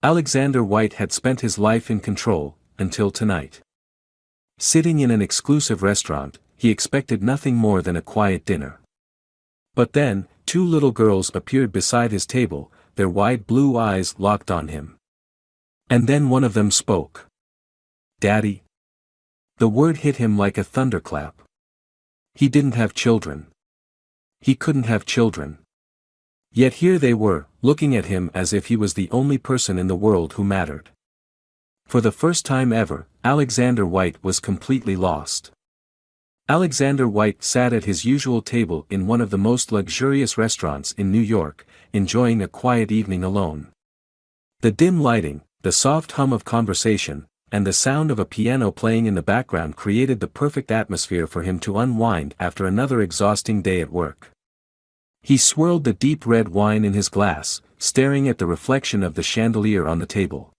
Alexander White had spent his life in control, until tonight. Sitting in an exclusive restaurant, he expected nothing more than a quiet dinner. But then, two little girls appeared beside his table, their wide blue eyes locked on him. And then one of them spoke. "Daddy." The word hit him like a thunderclap. He didn't have children. He couldn't have children. Yet here they were, looking at him as if he was the only person in the world who mattered. For the first time ever, Alexander White was completely lost. Alexander White sat at his usual table in one of the most luxurious restaurants in New York, enjoying a quiet evening alone. The dim lighting, the soft hum of conversation, and the sound of a piano playing in the background created the perfect atmosphere for him to unwind after another exhausting day at work. He swirled the deep red wine in his glass, staring at the reflection of the chandelier on the table.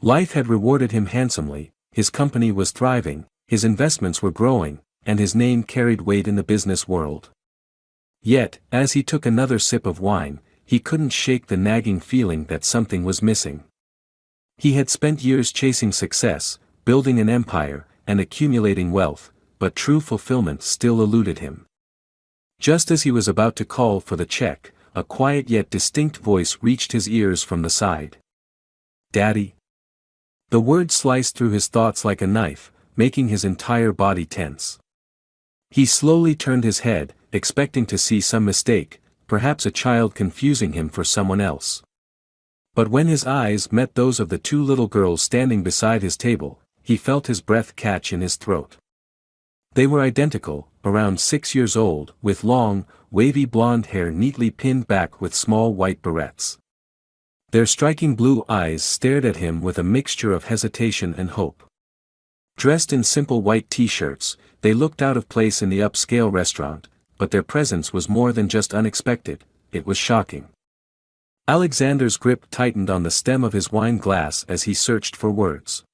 Life had rewarded him handsomely, his company was thriving, his investments were growing, and his name carried weight in the business world. Yet, as he took another sip of wine, he couldn't shake the nagging feeling that something was missing. He had spent years chasing success, building an empire, and accumulating wealth, but true fulfillment still eluded him. Just as he was about to call for the check, a quiet yet distinct voice reached his ears from the side. "Daddy." The word sliced through his thoughts like a knife, making his entire body tense. He slowly turned his head, expecting to see some mistake, perhaps a child confusing him for someone else. But when his eyes met those of the two little girls standing beside his table, he felt his breath catch in his throat. They were identical, around 6 years old, with long, wavy blonde hair neatly pinned back with small white barrettes. Their striking blue eyes stared at him with a mixture of hesitation and hope. Dressed in simple white t-shirts, they looked out of place in the upscale restaurant, but their presence was more than just unexpected, it was shocking. Alexander's grip tightened on the stem of his wine glass as he searched for words.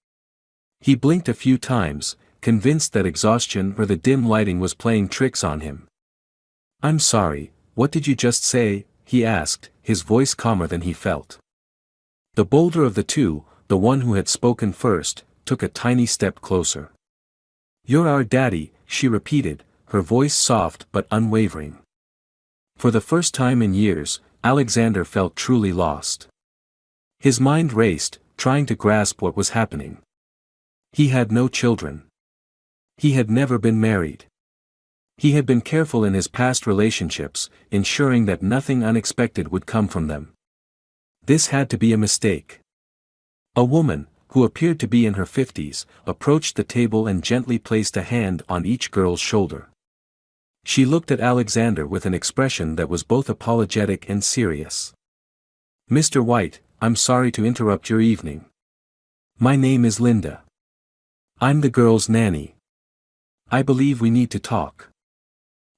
He blinked a few times, convinced that exhaustion or the dim lighting was playing tricks on him. "I'm sorry, what did you just say?" he asked, his voice calmer than he felt. The bolder of the two, the one who had spoken first, took a tiny step closer. "You're our daddy," she repeated, her voice soft but unwavering. For the first time in years, Alexander felt truly lost. His mind raced, trying to grasp what was happening. He had no children. He had never been married. He had been careful in his past relationships, ensuring that nothing unexpected would come from them. This had to be a mistake. A woman, who appeared to be in her 50s, approached the table and gently placed a hand on each girl's shoulder. She looked at Alexander with an expression that was both apologetic and serious. "Mr. White, I'm sorry to interrupt your evening. My name is Linda. I'm the girl's nanny. I believe we need to talk."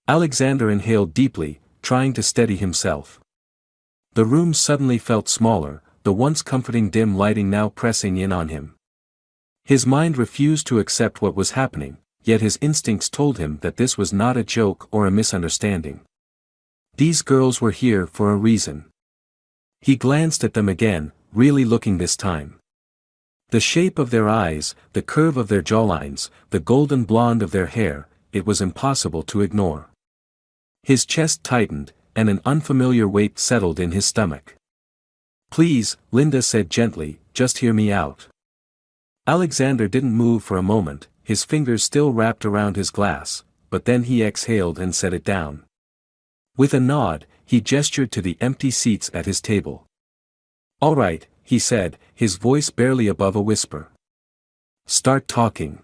Alexander inhaled deeply, trying to steady himself. The room suddenly felt smaller, the once comforting dim lighting now pressing in on him. His mind refused to accept what was happening, yet his instincts told him that this was not a joke or a misunderstanding. These girls were here for a reason. He glanced at them again, really looking this time. The shape of their eyes, the curve of their jawlines, the golden blonde of their hair, it was impossible to ignore. His chest tightened, and an unfamiliar weight settled in his stomach. "Please," Linda said gently, "just hear me out." Alexander didn't move for a moment, his fingers still wrapped around his glass, but then he exhaled and set it down. With a nod, he gestured to the empty seats at his table. "All right," he said, his voice barely above a whisper. "Start talking."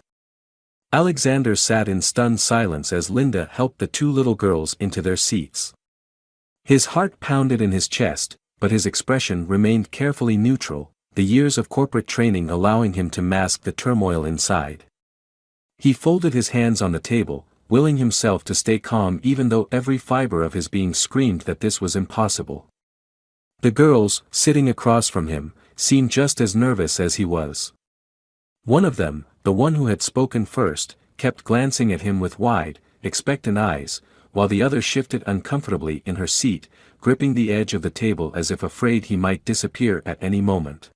Alexander sat in stunned silence as Linda helped the two little girls into their seats. His heart pounded in his chest, but his expression remained carefully neutral, the years of corporate training allowing him to mask the turmoil inside. He folded his hands on the table, willing himself to stay calm even though every fiber of his being screamed that this was impossible. The girls, sitting across from him, seemed just as nervous as he was. One of them, the one who had spoken first, kept glancing at him with wide, expectant eyes, while the other shifted uncomfortably in her seat, gripping the edge of the table as if afraid he might disappear at any moment.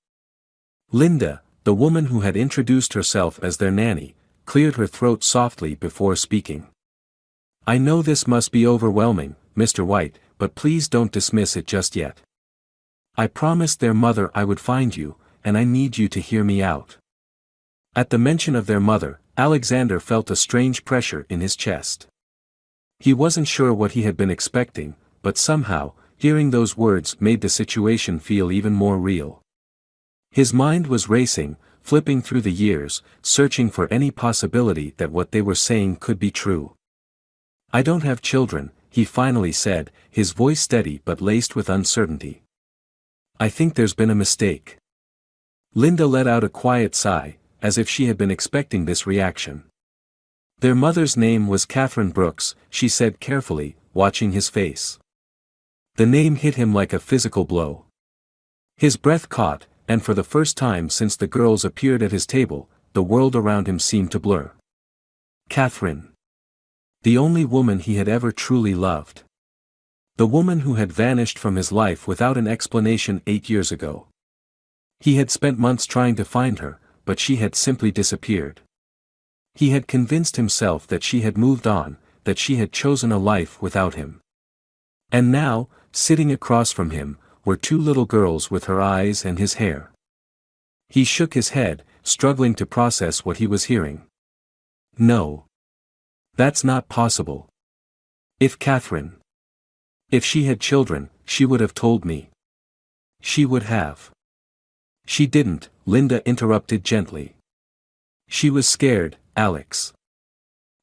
Linda, the woman who had introduced herself as their nanny, cleared her throat softly before speaking. I know this must be overwhelming, Mr. White, but please don't dismiss it just yet. I promised their mother I would find you, and I need you to hear me out. At the mention of their mother, Alexander felt a strange pressure in his chest. He wasn't sure what he had been expecting, but somehow, hearing those words made the situation feel even more real. His mind was racing, flipping through the years, searching for any possibility that what they were saying could be true. I don't have children, he finally said, his voice steady but laced with uncertainty. I think there's been a mistake. Linda let out a quiet sigh, as if she had been expecting this reaction. Their mother's name was Catherine Brooks, she said carefully, watching his face. The name hit him like a physical blow. His breath caught, and for the first time since the girls appeared at his table, the world around him seemed to blur. Catherine. The only woman he had ever truly loved. The woman who had vanished from his life without an explanation 8 years ago. He had spent months trying to find her, but she had simply disappeared. He had convinced himself that she had moved on, that she had chosen a life without him. And now, sitting across from him, were 2 little girls with her eyes and his hair. He shook his head, struggling to process what he was hearing. No. That's not possible. If she had children, she would have told me. She would have. She didn't, Linda interrupted gently. She was scared, Alex.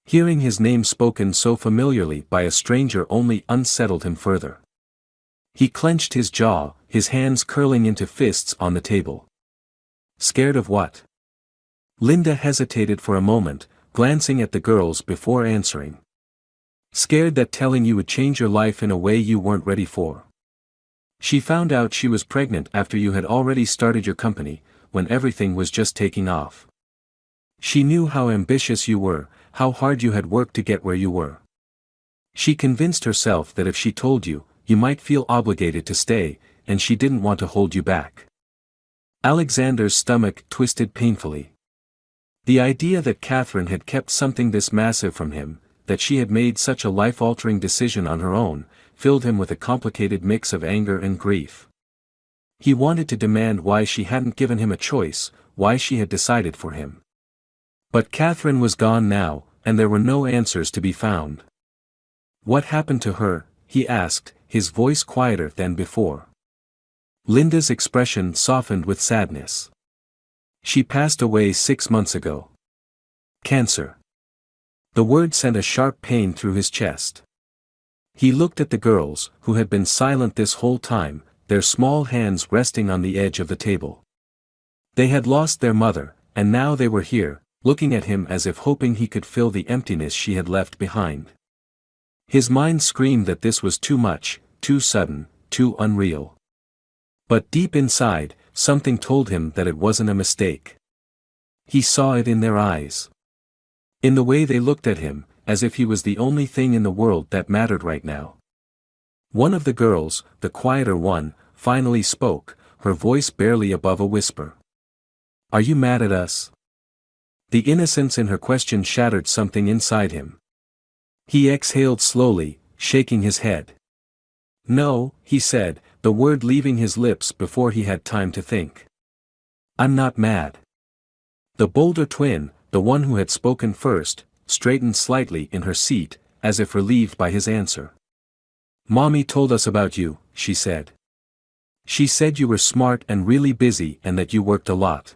Hearing his name spoken so familiarly by a stranger only unsettled him further. He clenched his jaw, his hands curling into fists on the table. Scared of what? Linda hesitated for a moment, glancing at the girls before answering. Scared that telling you would change your life in a way you weren't ready for. She found out she was pregnant after you had already started your company, when everything was just taking off. She knew how ambitious you were, how hard you had worked to get where you were. She convinced herself that if she told you, you might feel obligated to stay, and she didn't want to hold you back. Alexander's stomach twisted painfully. The idea that Catherine had kept something this massive from him, that she had made such a life-altering decision on her own, filled him with a complicated mix of anger and grief. He wanted to demand why she hadn't given him a choice, why she had decided for him. But Catherine was gone now, and there were no answers to be found. What happened to her? He asked, his voice quieter than before. Linda's expression softened with sadness. She passed away 6 months ago. Cancer. The word sent a sharp pain through his chest. He looked at the girls, who had been silent this whole time, their small hands resting on the edge of the table. They had lost their mother, and now they were here, looking at him as if hoping he could fill the emptiness she had left behind. His mind screamed that this was too much, too sudden, too unreal. But deep inside, something told him that it wasn't a mistake. He saw it in their eyes. In the way they looked at him, as if he was the only thing in the world that mattered right now. One of the girls, the quieter one, finally spoke, her voice barely above a whisper. Are you mad at us? The innocence in her question shattered something inside him. He exhaled slowly, shaking his head. No, he said, the word leaving his lips before he had time to think. I'm not mad. The bolder twin, the one who had spoken first, straightened slightly in her seat, as if relieved by his answer. Mommy told us about you, she said. She said you were smart and really busy and that you worked a lot.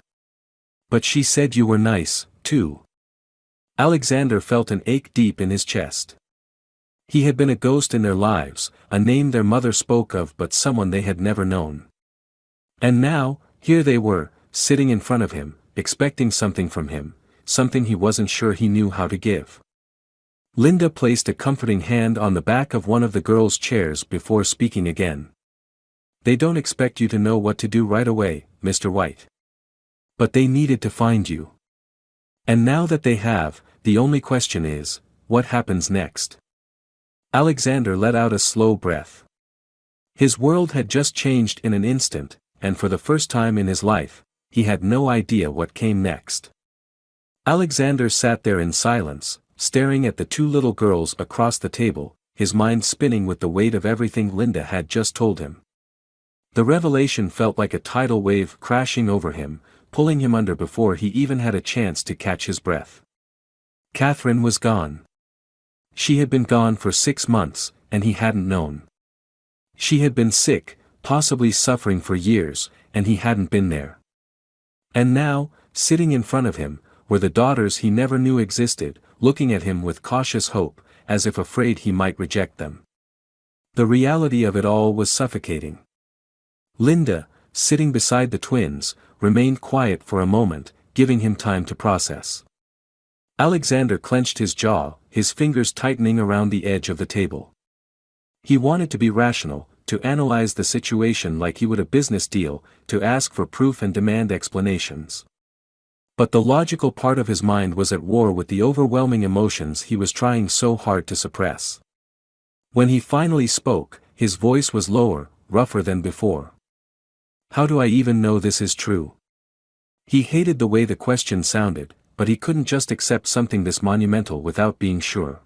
But she said you were nice, too. Alexander felt an ache deep in his chest. He had been a ghost in their lives, a name their mother spoke of but someone they had never known. And now, here they were, sitting in front of him, expecting something from him, something he wasn't sure he knew how to give. Linda placed a comforting hand on the back of one of the girls' chairs before speaking again. They don't expect you to know what to do right away, Mr. White. But they needed to find you. And now that they have, the only question is, what happens next? Alexander let out a slow breath. His world had just changed in an instant, and for the first time in his life, he had no idea what came next. Alexander sat there in silence, staring at the two little girls across the table, his mind spinning with the weight of everything Linda had just told him. The revelation felt like a tidal wave crashing over him, pulling him under before he even had a chance to catch his breath. Catherine was gone. She had been gone for 6 months, and he hadn't known. She had been sick, possibly suffering for years, and he hadn't been there. And now, sitting in front of him, were the daughters he never knew existed, looking at him with cautious hope, as if afraid he might reject them. The reality of it all was suffocating. Linda, sitting beside the twins, remained quiet for a moment, giving him time to process. Alexander clenched his jaw, his fingers tightening around the edge of the table. He wanted to be rational, to analyze the situation like he would a business deal, to ask for proof and demand explanations. But the logical part of his mind was at war with the overwhelming emotions he was trying so hard to suppress. When he finally spoke, his voice was lower, rougher than before. How do I even know this is true? He hated the way the question sounded, but he couldn't just accept something this monumental without being sure.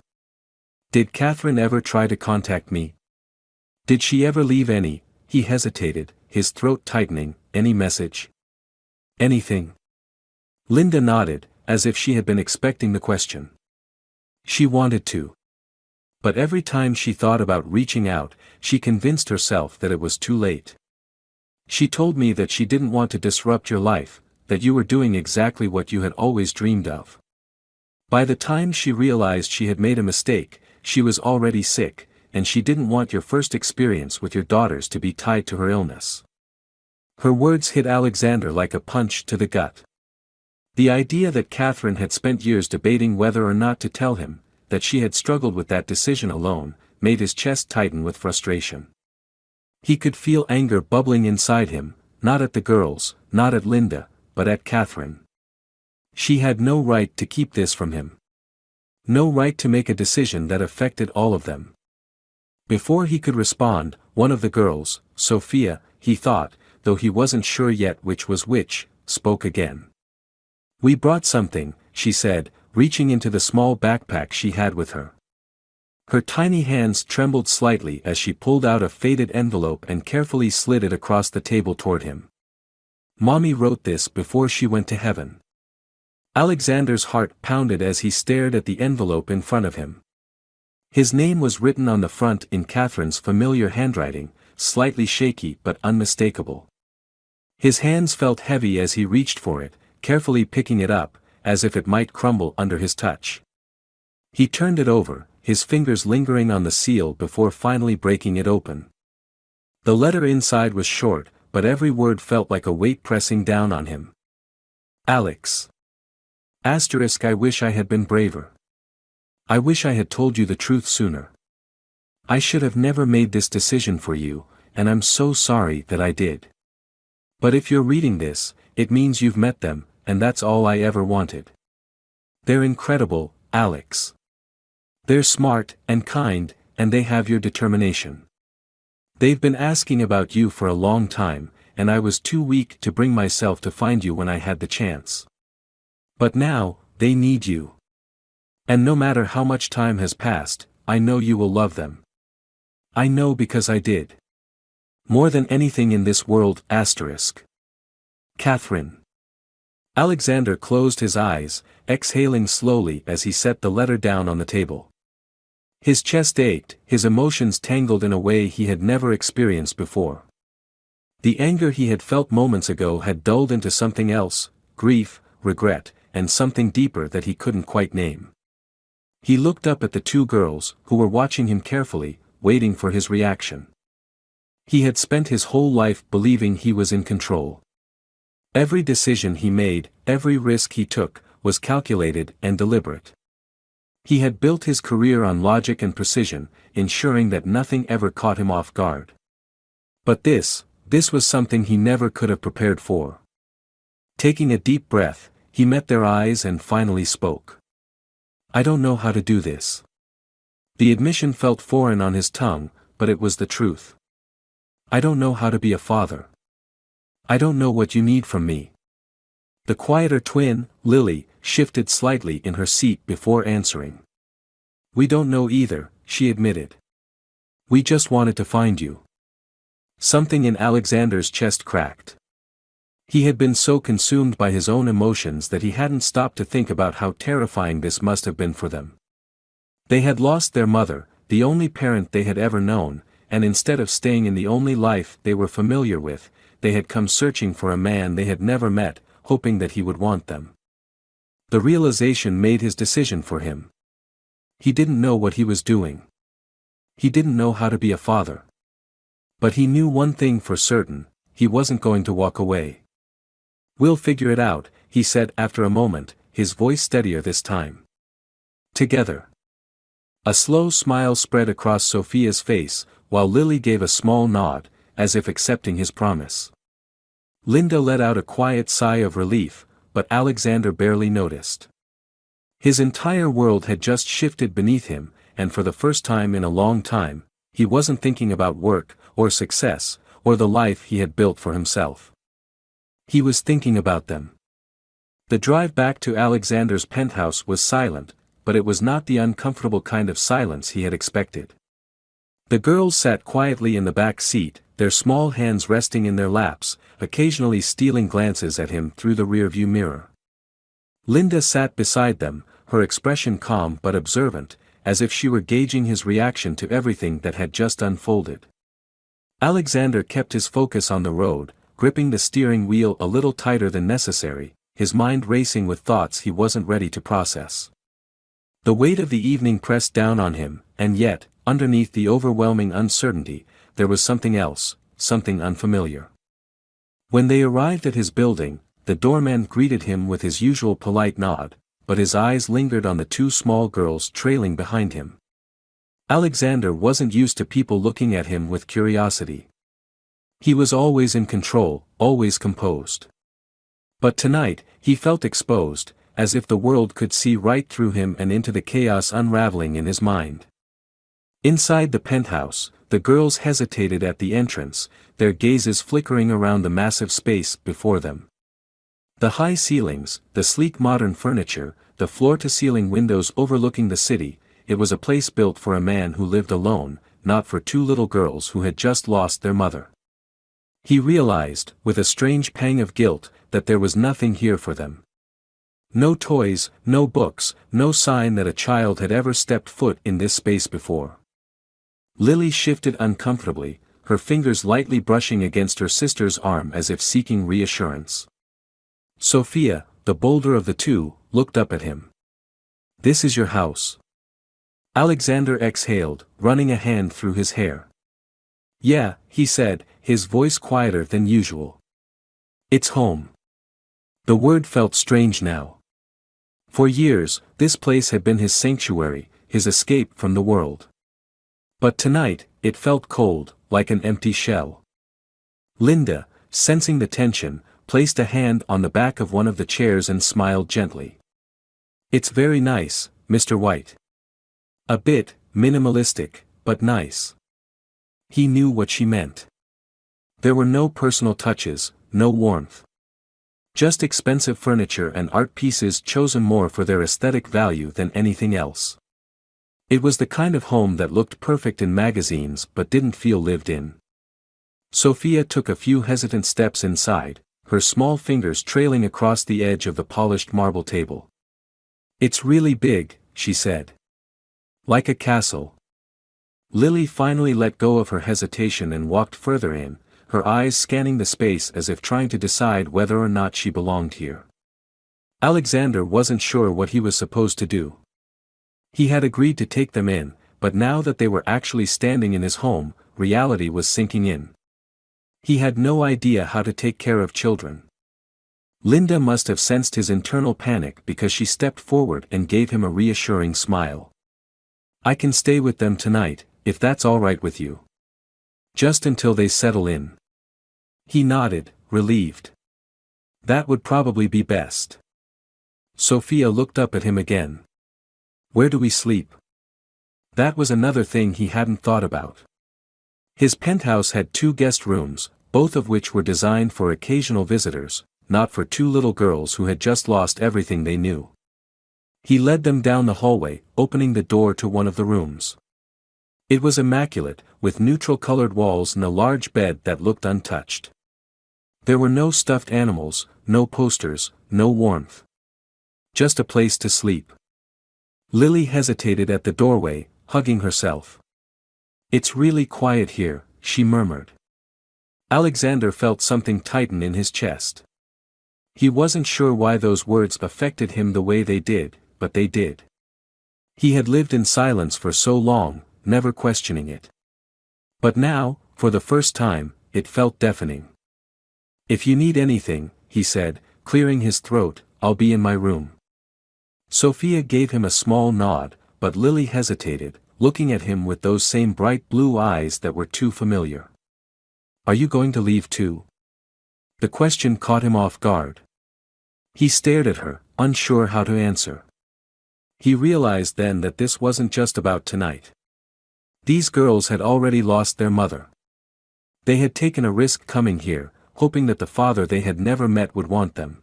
Did Catherine ever try to contact me? Did she ever leave any, he hesitated, his throat tightening, any message? Anything? Linda nodded, as if she had been expecting the question. She wanted to. But every time she thought about reaching out, she convinced herself that it was too late. She told me that she didn't want to disrupt your life, that you were doing exactly what you had always dreamed of. By the time she realized she had made a mistake, she was already sick, and she didn't want your first experience with your daughters to be tied to her illness. Her words hit Alexander like a punch to the gut. The idea that Catherine had spent years debating whether or not to tell him, that she had struggled with that decision alone, made his chest tighten with frustration. He could feel anger bubbling inside him, not at the girls, not at Linda, but at Catherine. She had no right to keep this from him. No right to make a decision that affected all of them. Before he could respond, one of the girls, Sophia, he thought, though he wasn't sure yet which was which, spoke again. "We brought something," she said, reaching into the small backpack she had with her. Her tiny hands trembled slightly as she pulled out a faded envelope and carefully slid it across the table toward him. "Mommy wrote this before she went to heaven." Alexander's heart pounded as he stared at the envelope in front of him. His name was written on the front in Catherine's familiar handwriting, slightly shaky but unmistakable. His hands felt heavy as he reached for it, carefully picking it up, as if it might crumble under his touch. He turned it over, his fingers lingering on the seal before finally breaking it open. The letter inside was short, but every word felt like a weight pressing down on him. Alex. I wish I had been braver. I wish I had told you the truth sooner. I should have never made this decision for you, and I'm so sorry that I did. But if you're reading this, it means you've met them, and that's all I ever wanted. They're incredible, Alex. They're smart and kind, and they have your determination. They've been asking about you for a long time, and I was too weak to bring myself to find you when I had the chance. But now, they need you. And no matter how much time has passed, I know you will love them. I know because I did. More than anything in this world, Catherine. Alexander closed his eyes, exhaling slowly as he set the letter down on the table. His chest ached, his emotions tangled in a way he had never experienced before. The anger he had felt moments ago had dulled into something else, grief, regret, and something deeper that he couldn't quite name. He looked up at the two girls, who were watching him carefully, waiting for his reaction. He had spent his whole life believing he was in control. Every decision he made, every risk he took, was calculated and deliberate. He had built his career on logic and precision, ensuring that nothing ever caught him off guard. But this was something he never could have prepared for. Taking a deep breath, he met their eyes and finally spoke. "I don't know how to do this." The admission felt foreign on his tongue, but it was the truth. "I don't know how to be a father. I don't know what you need from me. The quieter twin, Lily, shifted slightly in her seat before answering. "We don't know either," she admitted. "We just wanted to find you." Something in Alexander's chest cracked. He had been so consumed by his own emotions that he hadn't stopped to think about how terrifying this must have been for them. They had lost their mother, the only parent they had ever known, and instead of staying in the only life they were familiar with, they had come searching for a man they had never met, hoping that he would want them. The realization made his decision for him. He didn't know what he was doing. He didn't know how to be a father. But he knew one thing for certain: he wasn't going to walk away. "We'll figure it out," he said after a moment, his voice steadier this time. "Together." A slow smile spread across Sophia's face, while Lily gave a small nod, as if accepting his promise. Linda let out a quiet sigh of relief, but Alexander barely noticed. His entire world had just shifted beneath him, and for the first time in a long time, he wasn't thinking about work, or success, or the life he had built for himself. He was thinking about them. The drive back to Alexander's penthouse was silent, but it was not the uncomfortable kind of silence he had expected. The girls sat quietly in the back seat, their small hands resting in their laps, occasionally stealing glances at him through the rearview mirror. Linda sat beside them, her expression calm but observant, as if she were gauging his reaction to everything that had just unfolded. Alexander kept his focus on the road, gripping the steering wheel a little tighter than necessary, his mind racing with thoughts he wasn't ready to process. The weight of the evening pressed down on him, and yet, underneath the overwhelming uncertainty, there was something else, something unfamiliar. When they arrived at his building, the doorman greeted him with his usual polite nod, but his eyes lingered on the two small girls trailing behind him. Alexander wasn't used to people looking at him with curiosity. He was always in control, always composed. But tonight, he felt exposed, as if the world could see right through him and into the chaos unraveling in his mind. Inside the penthouse, the girls hesitated at the entrance, their gazes flickering around the massive space before them. The high ceilings, the sleek modern furniture, the floor-to-ceiling windows overlooking the city, it was a place built for a man who lived alone, not for two little girls who had just lost their mother. He realized, with a strange pang of guilt, that there was nothing here for them. No toys, no books, no sign that a child had ever stepped foot in this space before. Lily shifted uncomfortably, her fingers lightly brushing against her sister's arm as if seeking reassurance. Sophia, the bolder of the two, looked up at him. "This is your house." Alexander exhaled, running a hand through his hair. "Yeah," he said, his voice quieter than usual. "It's home." The word felt strange now. For years, this place had been his sanctuary, his escape from the world. But tonight, it felt cold, like an empty shell. Linda, sensing the tension, placed a hand on the back of one of the chairs and smiled gently. "It's very nice, Mr. White." A bit minimalistic, but nice. He knew what she meant. There were no personal touches, no warmth. Just expensive furniture and art pieces chosen more for their aesthetic value than anything else. It was the kind of home that looked perfect in magazines but didn't feel lived in. Sophia took a few hesitant steps inside, her small fingers trailing across the edge of the polished marble table. "It's really big," she said. "Like a castle." Lily finally let go of her hesitation and walked further in, her eyes scanning the space as if trying to decide whether or not she belonged here. Alexander wasn't sure what he was supposed to do. He had agreed to take them in, but now that they were actually standing in his home, reality was sinking in. He had no idea how to take care of children. Linda must have sensed his internal panic because she stepped forward and gave him a reassuring smile. "I can stay with them tonight, if that's all right with you. Just until they settle in." He nodded, relieved. "That would probably be best." Sophia looked up at him again. "Where do we sleep?" That was another thing he hadn't thought about. His penthouse had 2 guest rooms, both of which were designed for occasional visitors, not for two little girls who had just lost everything they knew. He led them down the hallway, opening the door to one of the rooms. It was immaculate, with neutral-colored walls and a large bed that looked untouched. There were no stuffed animals, no posters, no warmth. Just a place to sleep. Lily hesitated at the doorway, hugging herself. "It's really quiet here," she murmured. Alexander felt something tighten in his chest. He wasn't sure why those words affected him the way they did, but they did. He had lived in silence for so long, never questioning it. But now, for the first time, it felt deafening. "If you need anything," he said, clearing his throat, "I'll be in my room." Sophia gave him a small nod, but Lily hesitated, looking at him with those same bright blue eyes that were too familiar. "Are you going to leave too?" The question caught him off guard. He stared at her, unsure how to answer. He realized then that this wasn't just about tonight. These girls had already lost their mother. They had taken a risk coming here, hoping that the father they had never met would want them.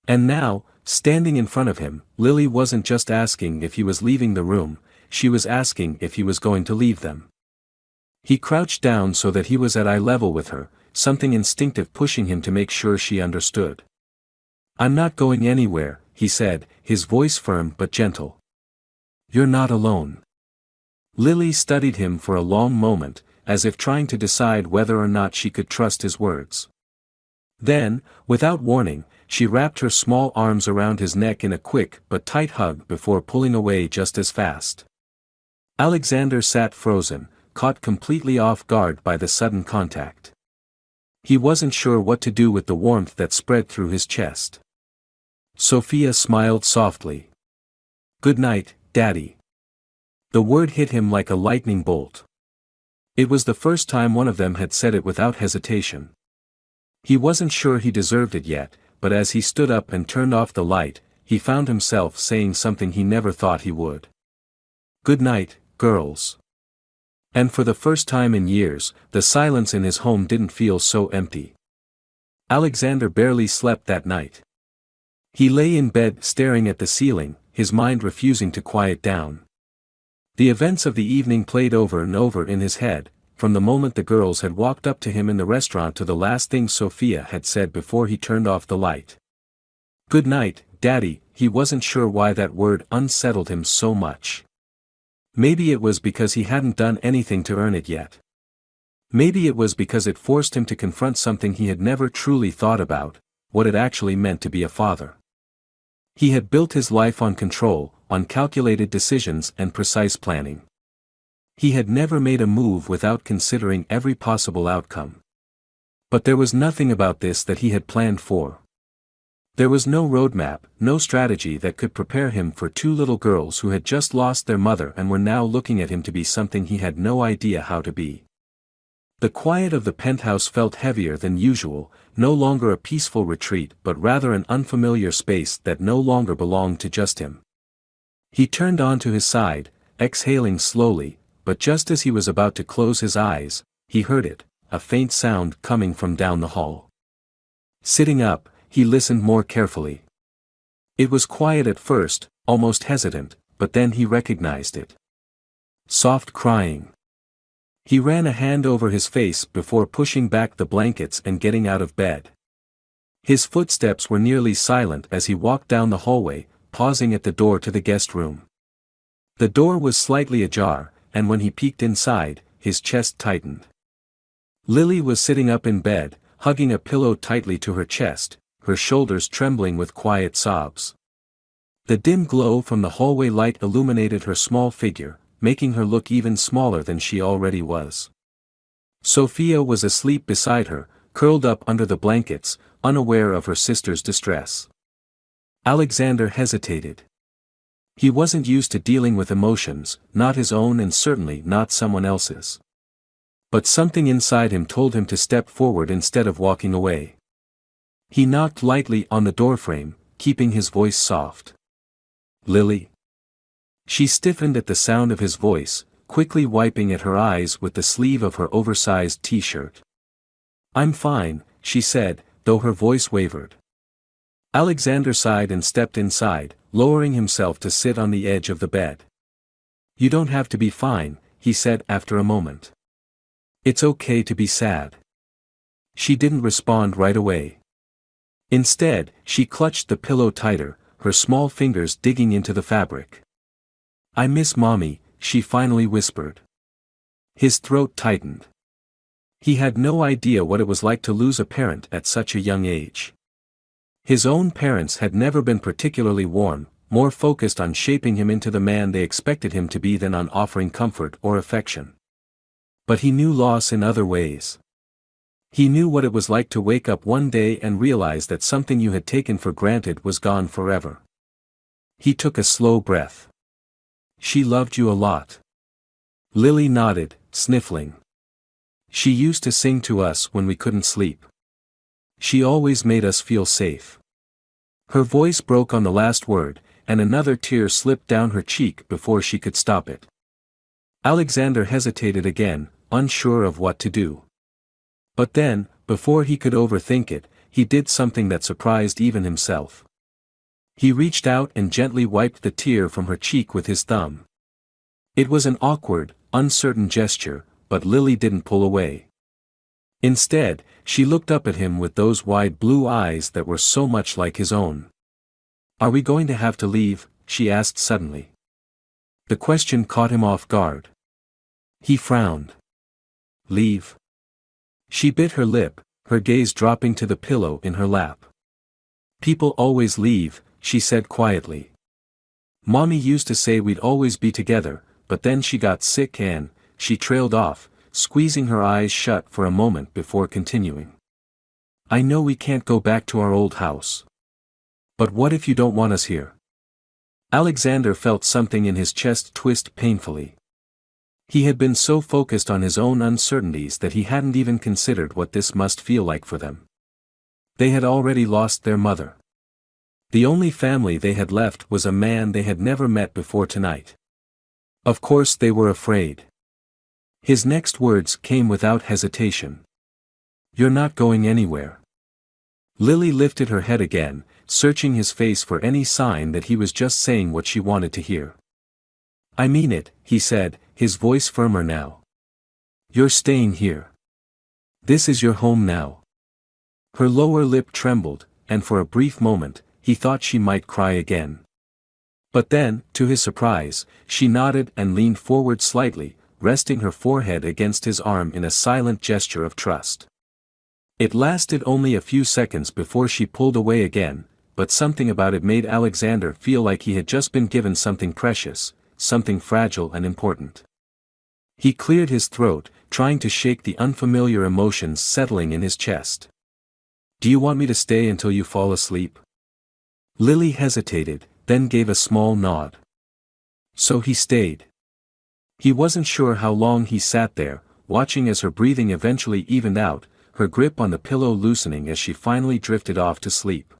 And now, standing in front of him, Lily wasn't just asking if he was leaving the room, she was asking if he was going to leave them. He crouched down so that he was at eye level with her, something instinctive pushing him to make sure she understood. "I'm not going anywhere," he said, his voice firm but gentle. "You're not alone." Lily studied him for a long moment, as if trying to decide whether or not she could trust his words. Then, without warning, she wrapped her small arms around his neck in a quick but tight hug before pulling away just as fast. Alexander sat frozen, caught completely off guard by the sudden contact. He wasn't sure what to do with the warmth that spread through his chest. Sophia smiled softly. "Good night, Daddy." The word hit him like a lightning bolt. It was the first time one of them had said it without hesitation. He wasn't sure he deserved it yet, but as he stood up and turned off the light, he found himself saying something he never thought he would. "Good night, girls." And for the first time in years, the silence in his home didn't feel so empty. Alexander barely slept that night. He lay in bed staring at the ceiling, his mind refusing to quiet down. The events of the evening played over and over in his head, from the moment the girls had walked up to him in the restaurant to the last thing Sophia had said before he turned off the light. "Good night, Daddy." He wasn't sure why that word unsettled him so much. Maybe it was because he hadn't done anything to earn it yet. Maybe it was because it forced him to confront something he had never truly thought about, what it actually meant to be a father. He had built his life on control, on calculated decisions and precise planning. He had never made a move without considering every possible outcome. But there was nothing about this that he had planned for. There was no roadmap, no strategy that could prepare him for two little girls who had just lost their mother and were now looking at him to be something he had no idea how to be. The quiet of the penthouse felt heavier than usual, no longer a peaceful retreat but rather an unfamiliar space that no longer belonged to just him. He turned onto his side, exhaling slowly, but just as he was about to close his eyes, he heard it, a faint sound coming from down the hall. Sitting up, he listened more carefully. It was quiet at first, almost hesitant, but then he recognized it. Soft crying. He ran a hand over his face before pushing back the blankets and getting out of bed. His footsteps were nearly silent as he walked down the hallway, pausing at the door to the guest room. The door was slightly ajar, and when he peeked inside, his chest tightened. Lily was sitting up in bed, hugging a pillow tightly to her chest, her shoulders trembling with quiet sobs. The dim glow from the hallway light illuminated her small figure, making her look even smaller than she already was. Sophia was asleep beside her, curled up under the blankets, unaware of her sister's distress. Alexander hesitated. He wasn't used to dealing with emotions, not his own and certainly not someone else's. But something inside him told him to step forward instead of walking away. He knocked lightly on the doorframe, keeping his voice soft. "Lily?" She stiffened at the sound of his voice, quickly wiping at her eyes with the sleeve of her oversized t-shirt. "I'm fine," she said, though her voice wavered. Alexander sighed and stepped inside, lowering himself to sit on the edge of the bed. "You don't have to be fine," he said after a moment. "It's okay to be sad." She didn't respond right away. Instead, she clutched the pillow tighter, her small fingers digging into the fabric. "I miss Mommy," she finally whispered. His throat tightened. He had no idea what it was like to lose a parent at such a young age. His own parents had never been particularly warm, more focused on shaping him into the man they expected him to be than on offering comfort or affection. But he knew loss in other ways. He knew what it was like to wake up one day and realize that something you had taken for granted was gone forever. He took a slow breath. "She loved you a lot." Lily nodded, sniffling. "She used to sing to us when we couldn't sleep. She always made us feel safe." Her voice broke on the last word, and another tear slipped down her cheek before she could stop it. Alexander hesitated again, unsure of what to do. But then, before he could overthink it, he did something that surprised even himself. He reached out and gently wiped the tear from her cheek with his thumb. It was an awkward, uncertain gesture, but Lily didn't pull away. Instead, she looked up at him with those wide blue eyes that were so much like his own. "Are we going to have to leave?" she asked suddenly. The question caught him off guard. He frowned. "Leave?" She bit her lip, her gaze dropping to the pillow in her lap. "People always leave," she said quietly. "Mommy used to say we'd always be together, but then she got sick and," she trailed off, squeezing her eyes shut for a moment before continuing. "I know we can't go back to our old house. But what if you don't want us here?" Alexander felt something in his chest twist painfully. He had been so focused on his own uncertainties that he hadn't even considered what this must feel like for them. They had already lost their mother. The only family they had left was a man they had never met before tonight. Of course they were afraid. His next words came without hesitation. "You're not going anywhere." Lily lifted her head again, searching his face for any sign that he was just saying what she wanted to hear. "I mean it," he said, his voice firmer now. "You're staying here. This is your home now." Her lower lip trembled, and for a brief moment, he thought she might cry again. But then, to his surprise, she nodded and leaned forward slightly, resting her forehead against his arm in a silent gesture of trust. It lasted only a few seconds before she pulled away again, but something about it made Alexander feel like he had just been given something precious, something fragile and important. He cleared his throat, trying to shake the unfamiliar emotions settling in his chest. "Do you want me to stay until you fall asleep?" Lily hesitated, then gave a small nod. So he stayed. He wasn't sure how long he sat there, watching as her breathing eventually evened out, her grip on the pillow loosening as she finally drifted off to sleep.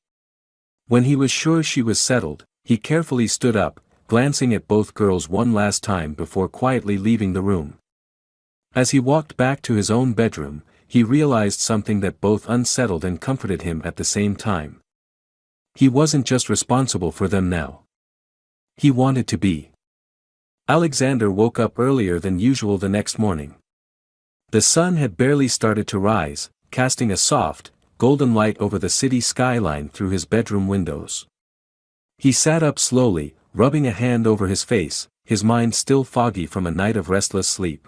When he was sure she was settled, he carefully stood up, glancing at both girls one last time before quietly leaving the room. As he walked back to his own bedroom, he realized something that both unsettled and comforted him at the same time. He wasn't just responsible for them now. He wanted to be. Alexander woke up earlier than usual the next morning. The sun had barely started to rise, casting a soft, golden light over the city skyline through his bedroom windows. He sat up slowly, rubbing a hand over his face, his mind still foggy from a night of restless sleep.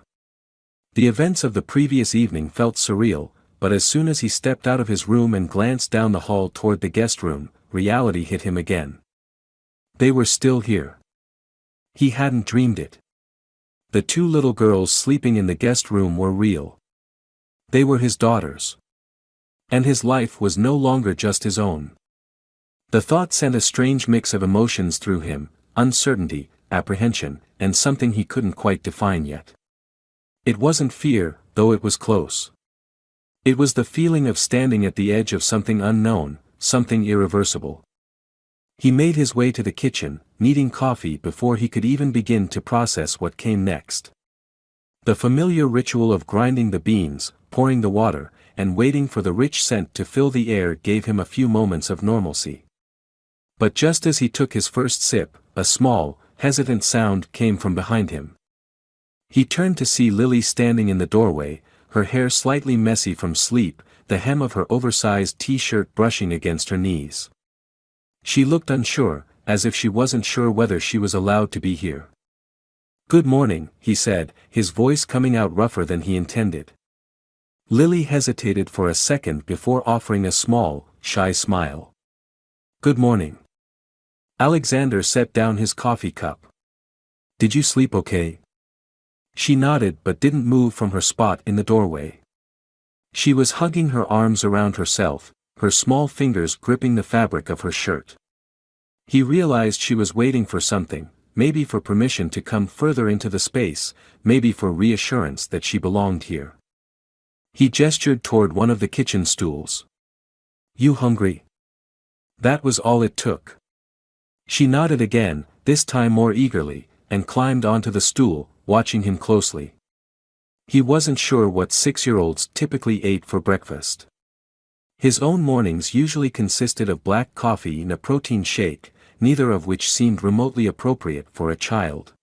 The events of the previous evening felt surreal, but as soon as he stepped out of his room and glanced down the hall toward the guest room, reality hit him again. They were still here. He hadn't dreamed it. The two little girls sleeping in the guest room were real. They were his daughters. And his life was no longer just his own. The thought sent a strange mix of emotions through him, uncertainty, apprehension, and something he couldn't quite define yet. It wasn't fear, though it was close. It was the feeling of standing at the edge of something unknown, something irreversible. He made his way to the kitchen, needing coffee before he could even begin to process what came next. The familiar ritual of grinding the beans, pouring the water, and waiting for the rich scent to fill the air gave him a few moments of normalcy. But just as he took his first sip, a small, hesitant sound came from behind him. He turned to see Lily standing in the doorway, her hair slightly messy from sleep, the hem of her oversized t-shirt brushing against her knees. She looked unsure, as if she wasn't sure whether she was allowed to be here. "Good morning," he said, his voice coming out rougher than he intended. Lily hesitated for a second before offering a small, shy smile. "Good morning." Alexander set down his coffee cup. "Did you sleep okay?" She nodded but didn't move from her spot in the doorway. She was hugging her arms around herself, her small fingers gripping the fabric of her shirt. He realized she was waiting for something, maybe for permission to come further into the space, maybe for reassurance that she belonged here. He gestured toward one of the kitchen stools. "You hungry?" That was all it took. She nodded again, this time more eagerly, and climbed onto the stool, watching him closely. He wasn't sure what 6-year-olds typically ate for breakfast. His own mornings usually consisted of black coffee and a protein shake, neither of which seemed remotely appropriate for a child.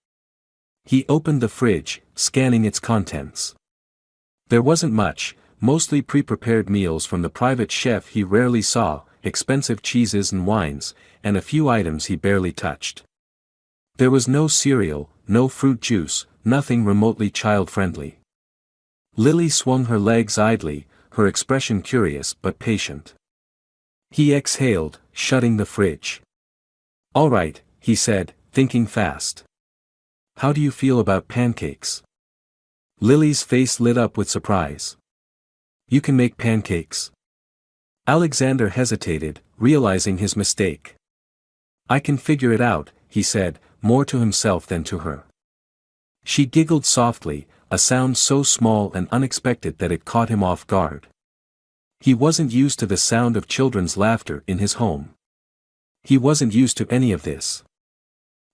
He opened the fridge, scanning its contents. There wasn't much, mostly pre-prepared meals from the private chef he rarely saw, expensive cheeses and wines, and a few items he barely touched. There was no cereal, no fruit juice, nothing remotely child-friendly. Lily swung her legs idly, her expression curious but patient. He exhaled, shutting the fridge. "All right," he said, thinking fast. "How do you feel about pancakes?" Lily's face lit up with surprise. "You can make pancakes?" Alexander hesitated, realizing his mistake. "I can figure it out," he said, more to himself than to her. She giggled softly, a sound so small and unexpected that it caught him off guard. He wasn't used to the sound of children's laughter in his home. He wasn't used to any of this.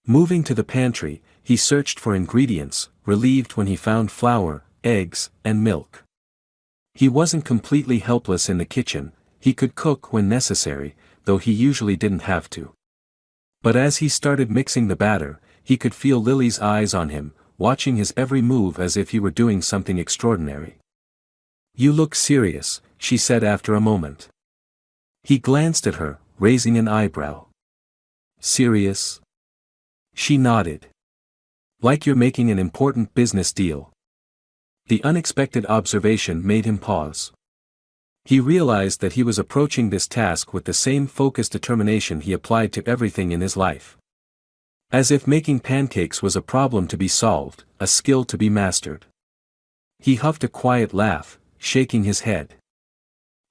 Moving to the pantry, he searched for ingredients, relieved when he found flour, eggs, and milk. He wasn't completely helpless in the kitchen, he could cook when necessary, though he usually didn't have to. But as he started mixing the batter, he could feel Lily's eyes on him, watching his every move as if he were doing something extraordinary. "You look serious," she said after a moment. He glanced at her, raising an eyebrow. "Serious?" She nodded. "Like you're making an important business deal." The unexpected observation made him pause. He realized that he was approaching this task with the same focused determination he applied to everything in his life. As if making pancakes was a problem to be solved, a skill to be mastered. He huffed a quiet laugh, shaking his head.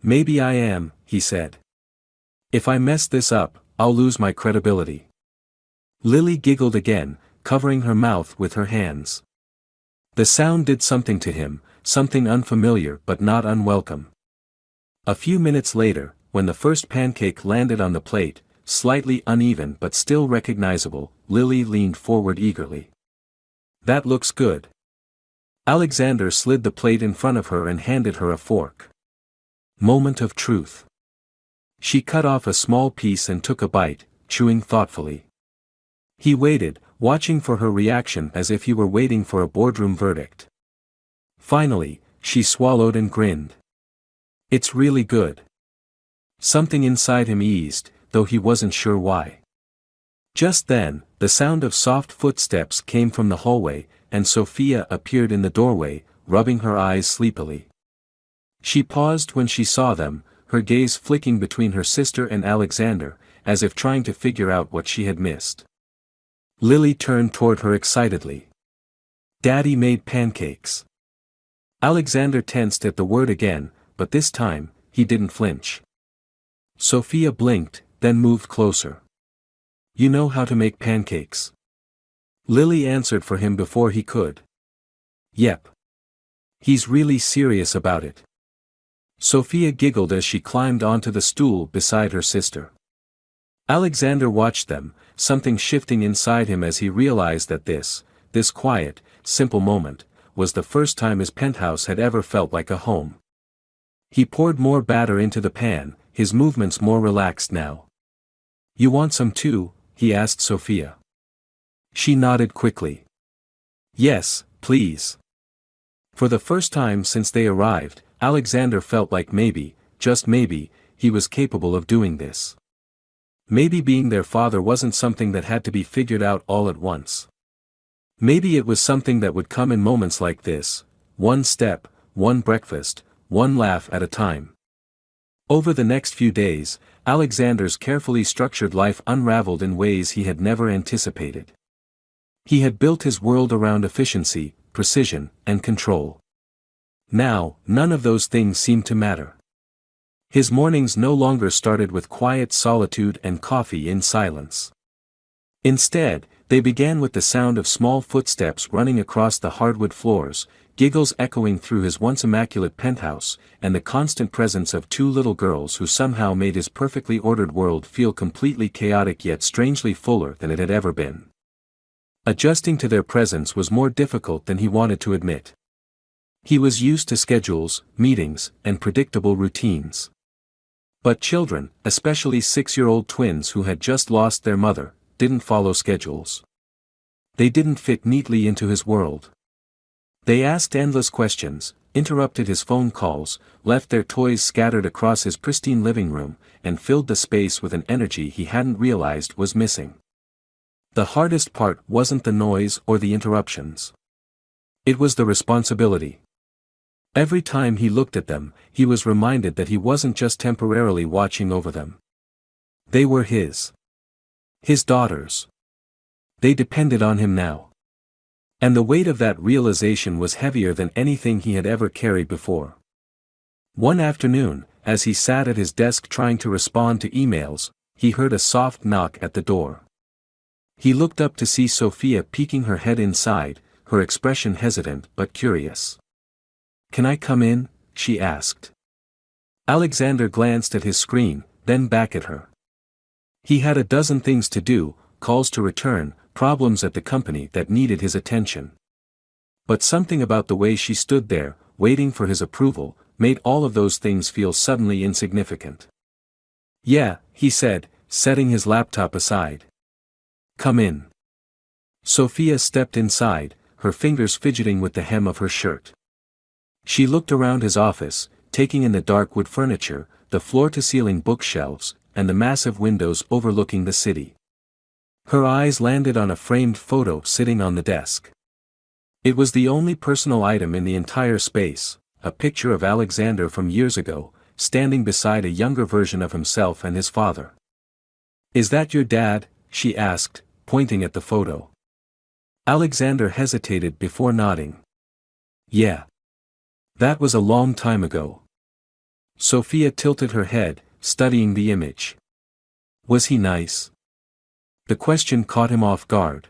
"Maybe I am," he said. "If I mess this up, I'll lose my credibility." Lily giggled again, covering her mouth with her hands. The sound did something to him, something unfamiliar but not unwelcome. A few minutes later, when the first pancake landed on the plate, slightly uneven but still recognizable, Lily leaned forward eagerly. "That looks good." Alexander slid the plate in front of her and handed her a fork. Moment of truth. She cut off a small piece and took a bite, chewing thoughtfully. He waited, watching for her reaction as if he were waiting for a boardroom verdict. Finally, she swallowed and grinned. "It's really good." Something inside him eased, though he wasn't sure why. Just then, the sound of soft footsteps came from the hallway, and Sophia appeared in the doorway, rubbing her eyes sleepily. She paused when she saw them, her gaze flicking between her sister and Alexander, as if trying to figure out what she had missed. Lily turned toward her excitedly. "Daddy made pancakes." Alexander tensed at the word again, but this time, he didn't flinch. Sophia blinked, then moved closer. "You know how to make pancakes?" Lily answered for him before he could. "Yep. He's really serious about it." Sophia giggled as she climbed onto the stool beside her sister. Alexander watched them, something shifting inside him as he realized that this quiet, simple moment, was the first time his penthouse had ever felt like a home. He poured more batter into the pan, his movements more relaxed now. "You want some too?" he asked Sophia. She nodded quickly. "Yes, please." For the first time since they arrived, Alexander felt like maybe, just maybe, he was capable of doing this. Maybe being their father wasn't something that had to be figured out all at once. Maybe it was something that would come in moments like this, one step, one breakfast, one laugh at a time. Over the next few days, Alexander's carefully structured life unraveled in ways he had never anticipated. He had built his world around efficiency, precision, and control. Now, none of those things seemed to matter. His mornings no longer started with quiet solitude and coffee in silence. Instead, they began with the sound of small footsteps running across the hardwood floors, giggles echoing through his once immaculate penthouse, and the constant presence of two little girls who somehow made his perfectly ordered world feel completely chaotic yet strangely fuller than it had ever been. Adjusting to their presence was more difficult than he wanted to admit. He was used to schedules, meetings, and predictable routines. But children, especially 6-year-old twins who had just lost their mother, didn't follow schedules. They didn't fit neatly into his world. They asked endless questions, interrupted his phone calls, left their toys scattered across his pristine living room, and filled the space with an energy he hadn't realized was missing. The hardest part wasn't the noise or the interruptions. It was the responsibility. Every time he looked at them, he was reminded that he wasn't just temporarily watching over them. They were his. His daughters. They depended on him now. And the weight of that realization was heavier than anything he had ever carried before. One afternoon, as he sat at his desk trying to respond to emails, he heard a soft knock at the door. He looked up to see Sophia peeking her head inside, her expression hesitant but curious. "Can I come in?" she asked. Alexander glanced at his screen, then back at her. He had a dozen things to do, calls to return, problems at the company that needed his attention. But something about the way she stood there, waiting for his approval, made all of those things feel suddenly insignificant. "Yeah," he said, setting his laptop aside. "Come in." Sophia stepped inside, her fingers fidgeting with the hem of her shirt. She looked around his office, taking in the dark wood furniture, the floor-to-ceiling bookshelves, and the massive windows overlooking the city. Her eyes landed on a framed photo sitting on the desk. It was the only personal item in the entire space, a picture of Alexander from years ago, standing beside a younger version of himself and his father. "Is that your dad?" she asked, pointing at the photo. Alexander hesitated before nodding. "Yeah. That was a long time ago." Sophia tilted her head, studying the image. "Was he nice?" The question caught him off guard.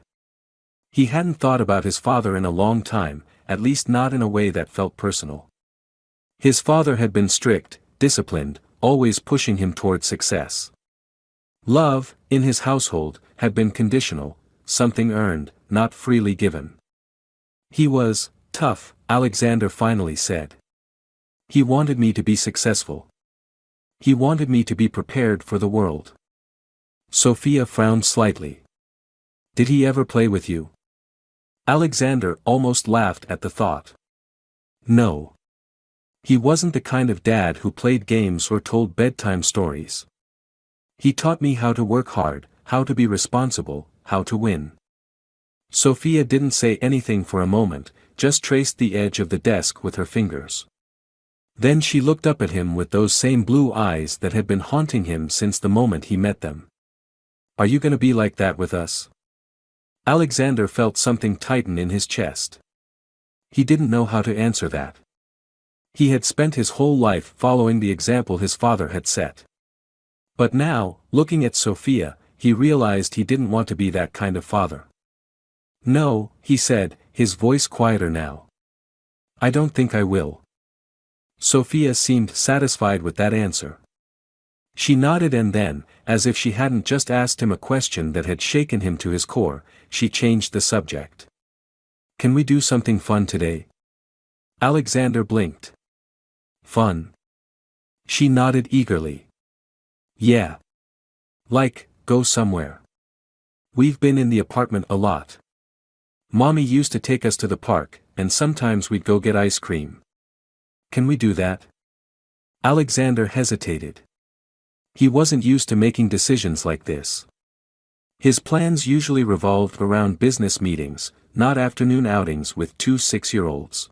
He hadn't thought about his father in a long time, at least not in a way that felt personal. His father had been strict, disciplined, always pushing him toward success. Love, in his household, had been conditional, something earned, not freely given. "He was tough," Alexander finally said. "He wanted me to be successful. He wanted me to be prepared for the world." Sophia frowned slightly. "Did he ever play with you?" Alexander almost laughed at the thought. "No. He wasn't the kind of dad who played games or told bedtime stories. He taught me how to work hard, how to be responsible, how to win." Sophia didn't say anything for a moment, just traced the edge of the desk with her fingers. Then she looked up at him with those same blue eyes that had been haunting him since the moment he met them. "Are you going to be like that with us?" Alexander felt something tighten in his chest. He didn't know how to answer that. He had spent his whole life following the example his father had set. But now, looking at Sophia, he realized he didn't want to be that kind of father. "No," he said, his voice quieter now. "I don't think I will." Sophia seemed satisfied with that answer. She nodded and then, as if she hadn't just asked him a question that had shaken him to his core, she changed the subject. "Can we do something fun today?" Alexander blinked. Fun. She nodded eagerly. Yeah. Like, go somewhere. We've been in the apartment a lot. Mommy used to take us to the park, and sometimes we'd go get ice cream. Can we do that? Alexander hesitated. He wasn't used to making decisions like this. His plans usually revolved around business meetings, not afternoon outings with two 6-year-olds.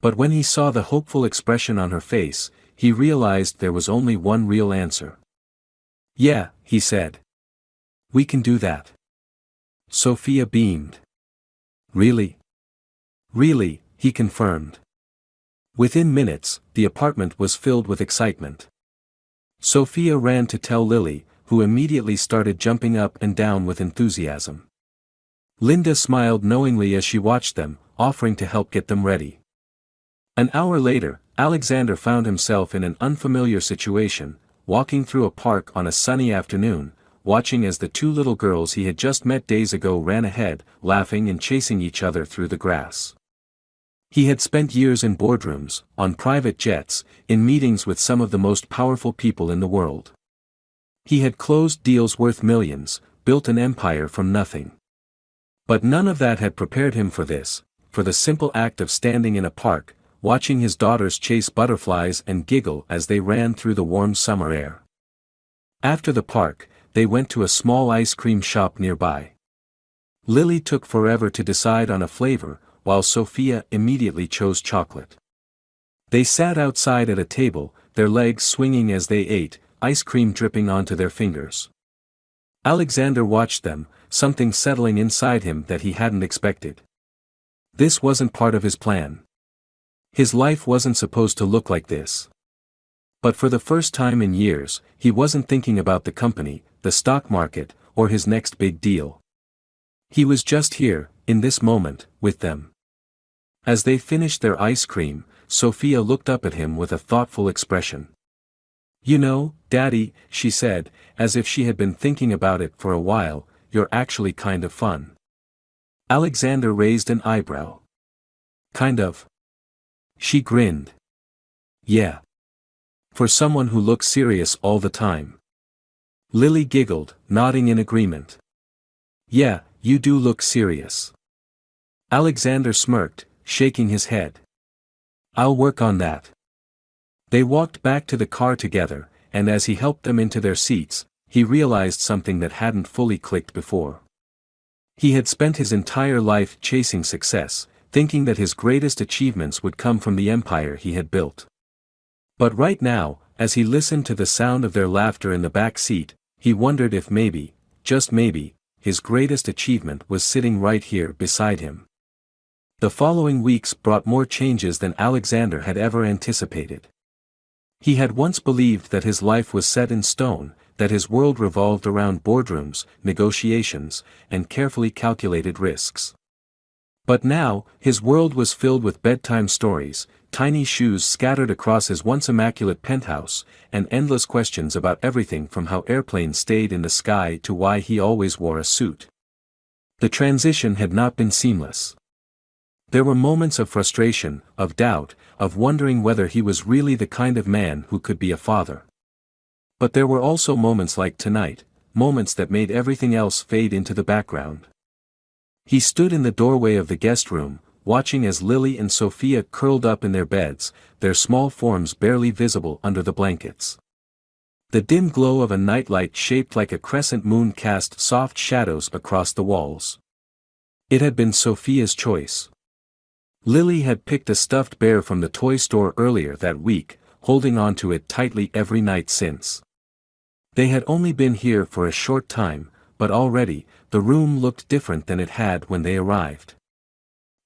But when he saw the hopeful expression on her face, he realized there was only one real answer. Yeah, he said. We can do that. Sophia beamed. Really? Really, he confirmed. Within minutes, the apartment was filled with excitement. Sophia ran to tell Lily, who immediately started jumping up and down with enthusiasm. Linda smiled knowingly as she watched them, offering to help get them ready. An hour later, Alexander found himself in an unfamiliar situation, walking through a park on a sunny afternoon, watching as the two little girls he had just met days ago ran ahead, laughing and chasing each other through the grass. He had spent years in boardrooms, on private jets, in meetings with some of the most powerful people in the world. He had closed deals worth millions, built an empire from nothing. But none of that had prepared him for this, for the simple act of standing in a park, watching his daughters chase butterflies and giggle as they ran through the warm summer air. After the park, they went to a small ice cream shop nearby. Lily took forever to decide on a flavor, while Sophia immediately chose chocolate. They sat outside at a table, their legs swinging as they ate, ice cream dripping onto their fingers. Alexander watched them, something settling inside him that he hadn't expected. This wasn't part of his plan. His life wasn't supposed to look like this. But for the first time in years, he wasn't thinking about the company, the stock market, or his next big deal. He was just here, in this moment, with them. As they finished their ice cream, Sophia looked up at him with a thoughtful expression. You know, Daddy, she said, as if she had been thinking about it for a while, you're actually kind of fun. Alexander raised an eyebrow. Kind of. She grinned. Yeah. For someone who looks serious all the time. Lily giggled, nodding in agreement. Yeah, you do look serious. Alexander smirked, shaking his head. I'll work on that. They walked back to the car together, and as he helped them into their seats, he realized something that hadn't fully clicked before. He had spent his entire life chasing success, thinking that his greatest achievements would come from the empire he had built. But right now, as he listened to the sound of their laughter in the back seat, he wondered if maybe, just maybe, his greatest achievement was sitting right here beside him. The following weeks brought more changes than Alexander had ever anticipated. He had once believed that his life was set in stone, that his world revolved around boardrooms, negotiations, and carefully calculated risks. But now, his world was filled with bedtime stories, tiny shoes scattered across his once immaculate penthouse, and endless questions about everything from how airplanes stayed in the sky to why he always wore a suit. The transition had not been seamless. There were moments of frustration, of doubt, of wondering whether he was really the kind of man who could be a father. But there were also moments like tonight, moments that made everything else fade into the background. He stood in the doorway of the guest room, watching as Lily and Sophia curled up in their beds, their small forms barely visible under the blankets. The dim glow of a nightlight shaped like a crescent moon cast soft shadows across the walls. It had been Sophia's choice. Lily had picked a stuffed bear from the toy store earlier that week, holding on to it tightly every night since. They had only been here for a short time, but already, the room looked different than it had when they arrived.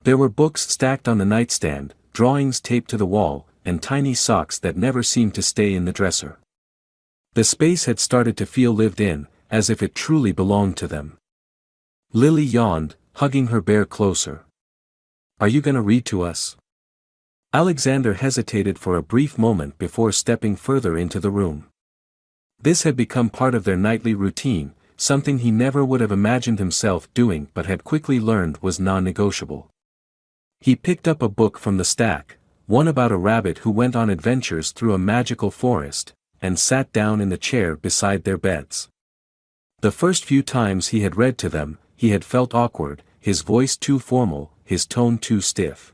There were books stacked on the nightstand, drawings taped to the wall, and tiny socks that never seemed to stay in the dresser. The space had started to feel lived in, as if it truly belonged to them. Lily yawned, hugging her bear closer. Are you gonna read to us? Alexander hesitated for a brief moment before stepping further into the room. This had become part of their nightly routine, something he never would have imagined himself doing but had quickly learned was non-negotiable. He picked up a book from the stack, one about a rabbit who went on adventures through a magical forest, and sat down in the chair beside their beds. The first few times he had read to them, he had felt awkward, his voice too formal, his tone too stiff.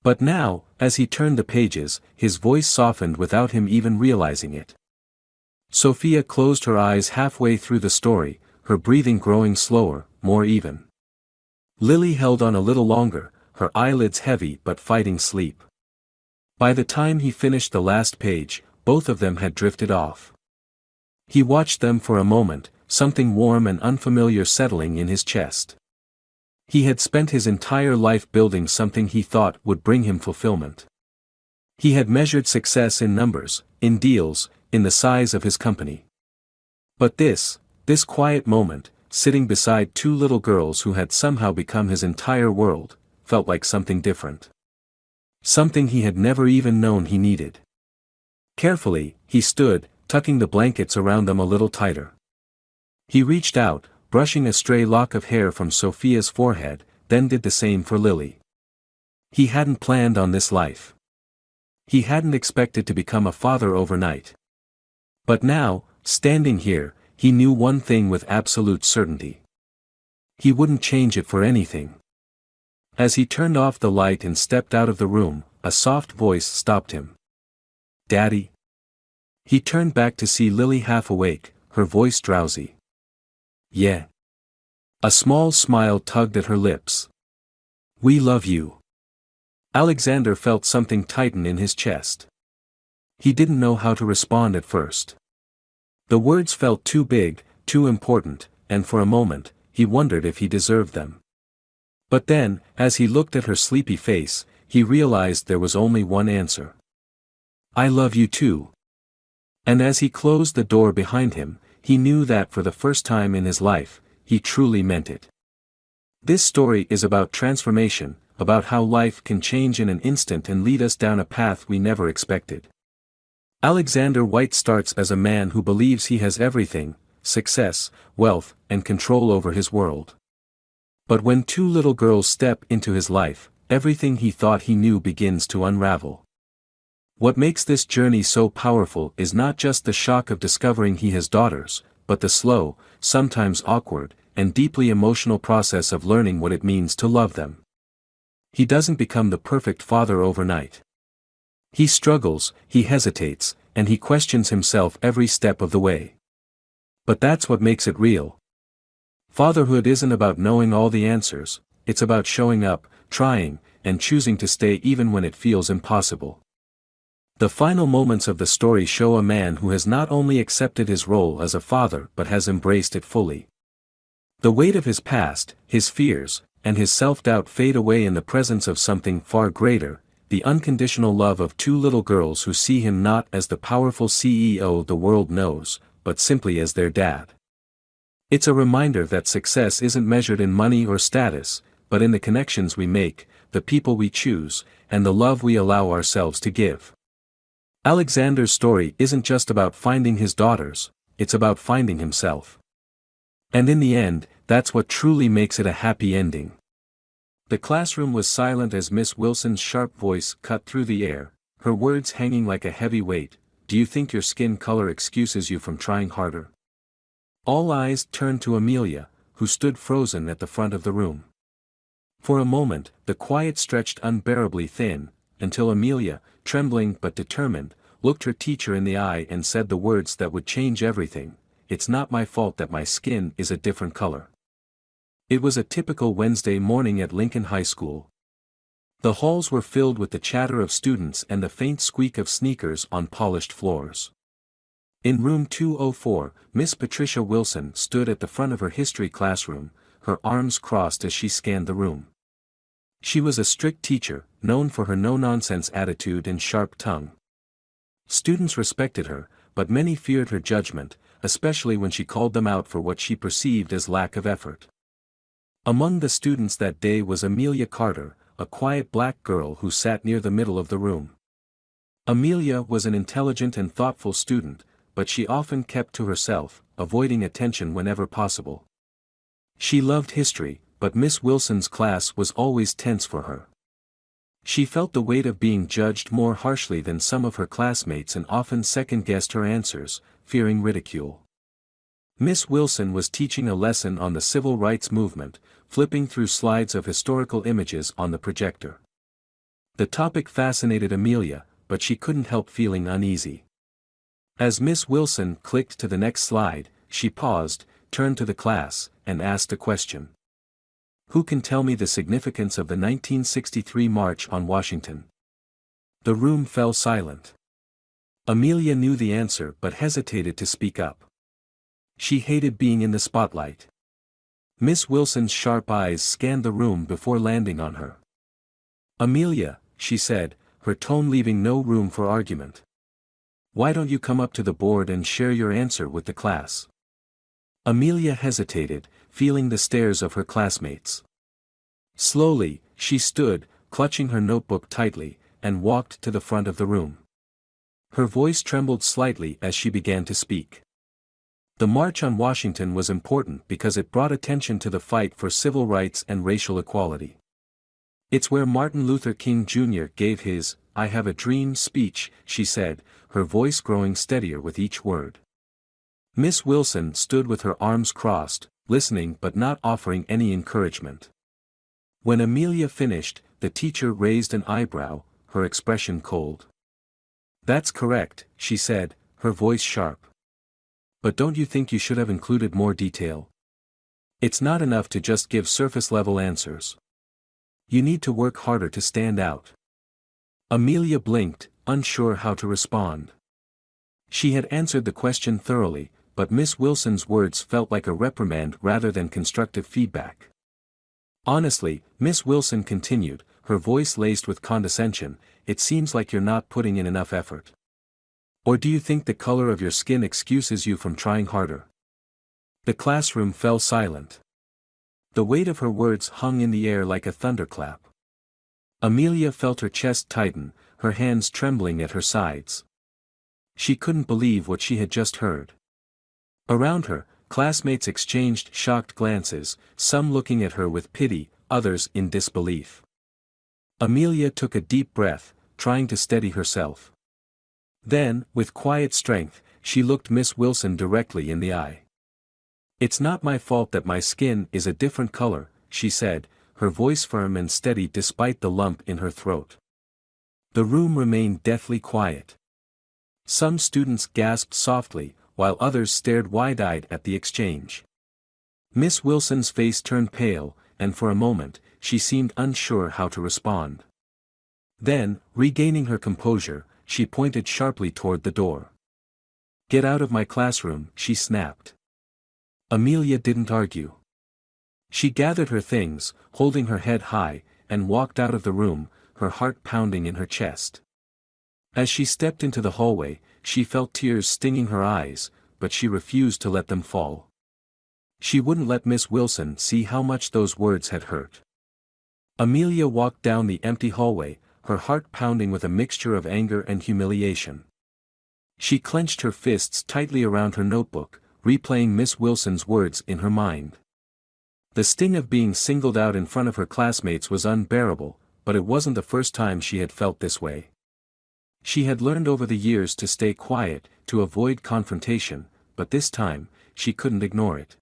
But now, as he turned the pages, his voice softened without him even realizing it. Sophia closed her eyes halfway through the story, her breathing growing slower, more even. Lily held on a little longer, her eyelids heavy but fighting sleep. By the time he finished the last page, both of them had drifted off. He watched them for a moment, something warm and unfamiliar settling in his chest. He had spent his entire life building something he thought would bring him fulfillment. He had measured success in numbers, in deals, in the size of his company. But this quiet moment, sitting beside two little girls who had somehow become his entire world, felt like something different. Something he had never even known he needed. Carefully, he stood, tucking the blankets around them a little tighter. He reached out, brushing a stray lock of hair from Sophia's forehead, then did the same for Lily. He hadn't planned on this life. He hadn't expected to become a father overnight. But now, standing here, he knew one thing with absolute certainty. He wouldn't change it for anything. As he turned off the light and stepped out of the room, a soft voice stopped him. "Daddy?" He turned back to see Lily half awake, her voice drowsy. "Yeah." A small smile tugged at her lips. "We love you." Alexander felt something tighten in his chest. He didn't know how to respond at first. The words felt too big, too important, and for a moment, he wondered if he deserved them. But then, as he looked at her sleepy face, he realized there was only one answer. "I love you too." And as he closed the door behind him, he knew that for the first time in his life, he truly meant it. This story is about transformation, about how life can change in an instant and lead us down a path we never expected. Alexander White starts as a man who believes he has everything, success, wealth, and control over his world. But when two little girls step into his life, everything he thought he knew begins to unravel. What makes this journey so powerful is not just the shock of discovering he has daughters, but the slow, sometimes awkward, and deeply emotional process of learning what it means to love them. He doesn't become the perfect father overnight. He struggles, he hesitates, and he questions himself every step of the way. But that's what makes it real. Fatherhood isn't about knowing all the answers, it's about showing up, trying, and choosing to stay even when it feels impossible. The final moments of the story show a man who has not only accepted his role as a father but has embraced it fully. The weight of his past, his fears, and his self-doubt fade away in the presence of something far greater, the unconditional love of two little girls who see him not as the powerful CEO the world knows, but simply as their dad. It's a reminder that success isn't measured in money or status, but in the connections we make, the people we choose, and the love we allow ourselves to give. Alexander's story isn't just about finding his daughters, it's about finding himself. And in the end, that's what truly makes it a happy ending. The classroom was silent as Miss Wilson's sharp voice cut through the air, her words hanging like a heavy weight. "Do you think your skin color excuses you from trying harder?" All eyes turned to Amelia, who stood frozen at the front of the room. For a moment, the quiet stretched unbearably thin, until Amelia, trembling but determined, looked her teacher in the eye and said the words that would change everything: "It's not my fault that my skin is a different color." It was a typical Wednesday morning at Lincoln High School. The halls were filled with the chatter of students and the faint squeak of sneakers on polished floors. In room 204, Miss Patricia Wilson stood at the front of her history classroom, her arms crossed as she scanned the room. She was a strict teacher, known for her no-nonsense attitude and sharp tongue. Students respected her, but many feared her judgment, especially when she called them out for what she perceived as lack of effort. Among the students that day was Amelia Carter, a quiet black girl who sat near the middle of the room. Amelia was an intelligent and thoughtful student, but she often kept to herself, avoiding attention whenever possible. She loved history, but Miss Wilson's class was always tense for her. She felt the weight of being judged more harshly than some of her classmates and often second-guessed her answers, fearing ridicule. Miss Wilson was teaching a lesson on the civil rights movement, flipping through slides of historical images on the projector. The topic fascinated Amelia, but she couldn't help feeling uneasy. As Miss Wilson clicked to the next slide, she paused, turned to the class, and asked a question. Who can tell me the significance of the 1963 March on Washington? The room fell silent. Amelia knew the answer but hesitated to speak up. She hated being in the spotlight. Miss Wilson's sharp eyes scanned the room before landing on her. Amelia, she said, her tone leaving no room for argument. Why don't you come up to the board and share your answer with the class? Amelia hesitated, feeling the stares of her classmates. Slowly, she stood, clutching her notebook tightly, and walked to the front of the room. Her voice trembled slightly as she began to speak. The March on Washington was important because it brought attention to the fight for civil rights and racial equality. It's where Martin Luther King Jr. gave his "I Have a Dream" speech, she said, her voice growing steadier with each word. Miss Wilson stood with her arms crossed, listening but not offering any encouragement. When Amelia finished, the teacher raised an eyebrow, her expression cold. That's correct, she said, her voice sharp. But don't you think you should have included more detail? It's not enough to just give surface-level answers. You need to work harder to stand out. Amelia blinked, unsure how to respond. She had answered the question thoroughly, but Miss Wilson's words felt like a reprimand rather than constructive feedback. Honestly, Miss Wilson continued, her voice laced with condescension, it seems like you're not putting in enough effort. Or do you think the color of your skin excuses you from trying harder? The classroom fell silent. The weight of her words hung in the air like a thunderclap. Amelia felt her chest tighten, her hands trembling at her sides. She couldn't believe what she had just heard. Around her, classmates exchanged shocked glances, some looking at her with pity, others in disbelief. Amelia took a deep breath, trying to steady herself. Then, with quiet strength, she looked Miss Wilson directly in the eye. It's not my fault that my skin is a different color, she said, her voice firm and steady despite the lump in her throat. The room remained deathly quiet. Some students gasped softly, while others stared wide-eyed at the exchange. Miss Wilson's face turned pale, and for a moment, she seemed unsure how to respond. Then, regaining her composure, she pointed sharply toward the door. Get out of my classroom, she snapped. Amelia didn't argue. She gathered her things, holding her head high, and walked out of the room, her heart pounding in her chest. As she stepped into the hallway, she felt tears stinging her eyes, but she refused to let them fall. She wouldn't let Miss Wilson see how much those words had hurt. Amelia walked down the empty hallway, her heart pounding with a mixture of anger and humiliation. She clenched her fists tightly around her notebook, replaying Miss Wilson's words in her mind. The sting of being singled out in front of her classmates was unbearable, but it wasn't the first time she had felt this way. She had learned over the years to stay quiet, to avoid confrontation, but this time, she couldn't ignore it.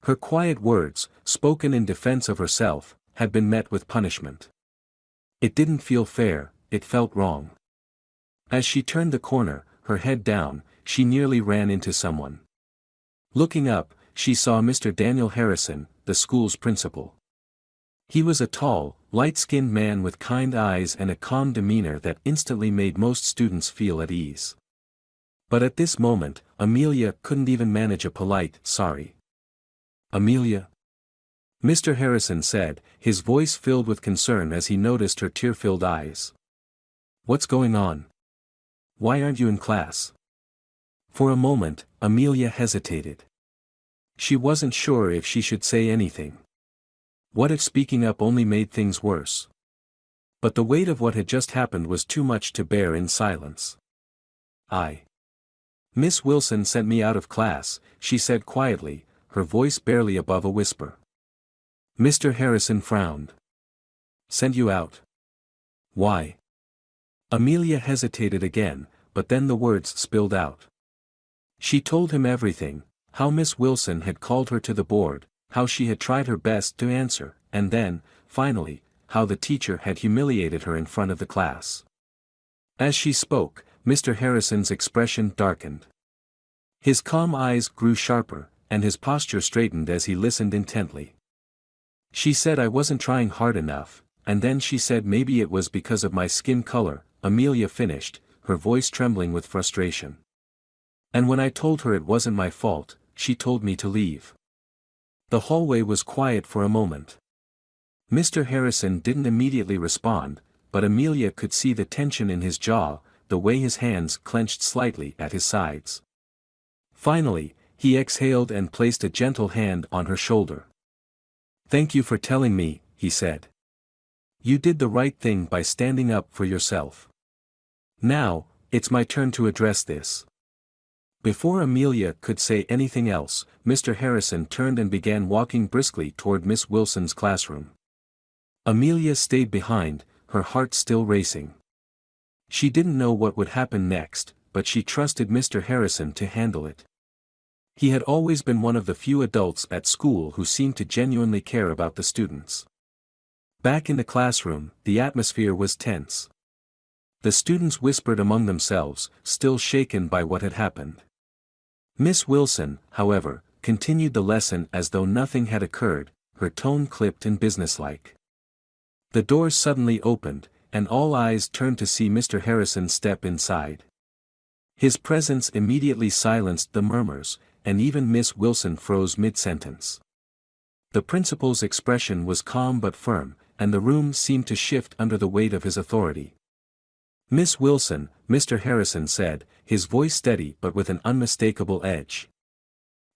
Her quiet words, spoken in defense of herself, had been met with punishment. It didn't feel fair, it felt wrong. As she turned the corner, her head down, she nearly ran into someone. Looking up, she saw Mr. Daniel Harrison, the school's principal. He was a tall, light-skinned man with kind eyes and a calm demeanor that instantly made most students feel at ease. But at this moment, Amelia couldn't even manage a polite, "Sorry." "Amelia?" Mr. Harrison said, his voice filled with concern as he noticed her tear-filled eyes. "What's going on? Why aren't you in class?" For a moment, Amelia hesitated. She wasn't sure if she should say anything. What if speaking up only made things worse? But the weight of what had just happened was too much to bear in silence. Miss Wilson sent me out of class," she said quietly, her voice barely above a whisper. Mr. Harrison frowned. "Sent you out? Why? Amelia hesitated again, but then the words spilled out. She told him everything, how Miss Wilson had called her to the board, how she had tried her best to answer, and then, finally, how the teacher had humiliated her in front of the class. As she spoke, Mr. Harrison's expression darkened. His calm eyes grew sharper, and his posture straightened as he listened intently. She said I wasn't trying hard enough, and then she said maybe it was because of my skin color, Amelia finished, her voice trembling with frustration. And when I told her it wasn't my fault, she told me to leave. The hallway was quiet for a moment. Mr. Harrison didn't immediately respond, but Amelia could see the tension in his jaw, the way his hands clenched slightly at his sides. Finally, he exhaled and placed a gentle hand on her shoulder. "Thank you for telling me," he said. "You did the right thing by standing up for yourself. Now, it's my turn to address this." Before Amelia could say anything else, Mr. Harrison turned and began walking briskly toward Miss Wilson's classroom. Amelia stayed behind, her heart still racing. She didn't know what would happen next, but she trusted Mr. Harrison to handle it. He had always been one of the few adults at school who seemed to genuinely care about the students. Back in the classroom, the atmosphere was tense. The students whispered among themselves, still shaken by what had happened. Miss Wilson, however, continued the lesson as though nothing had occurred, her tone clipped and businesslike. The door suddenly opened, and all eyes turned to see Mr. Harrison step inside. His presence immediately silenced the murmurs, and even Miss Wilson froze mid-sentence. The principal's expression was calm but firm, and the room seemed to shift under the weight of his authority. "Miss Wilson," Mr. Harrison said, his voice steady but with an unmistakable edge.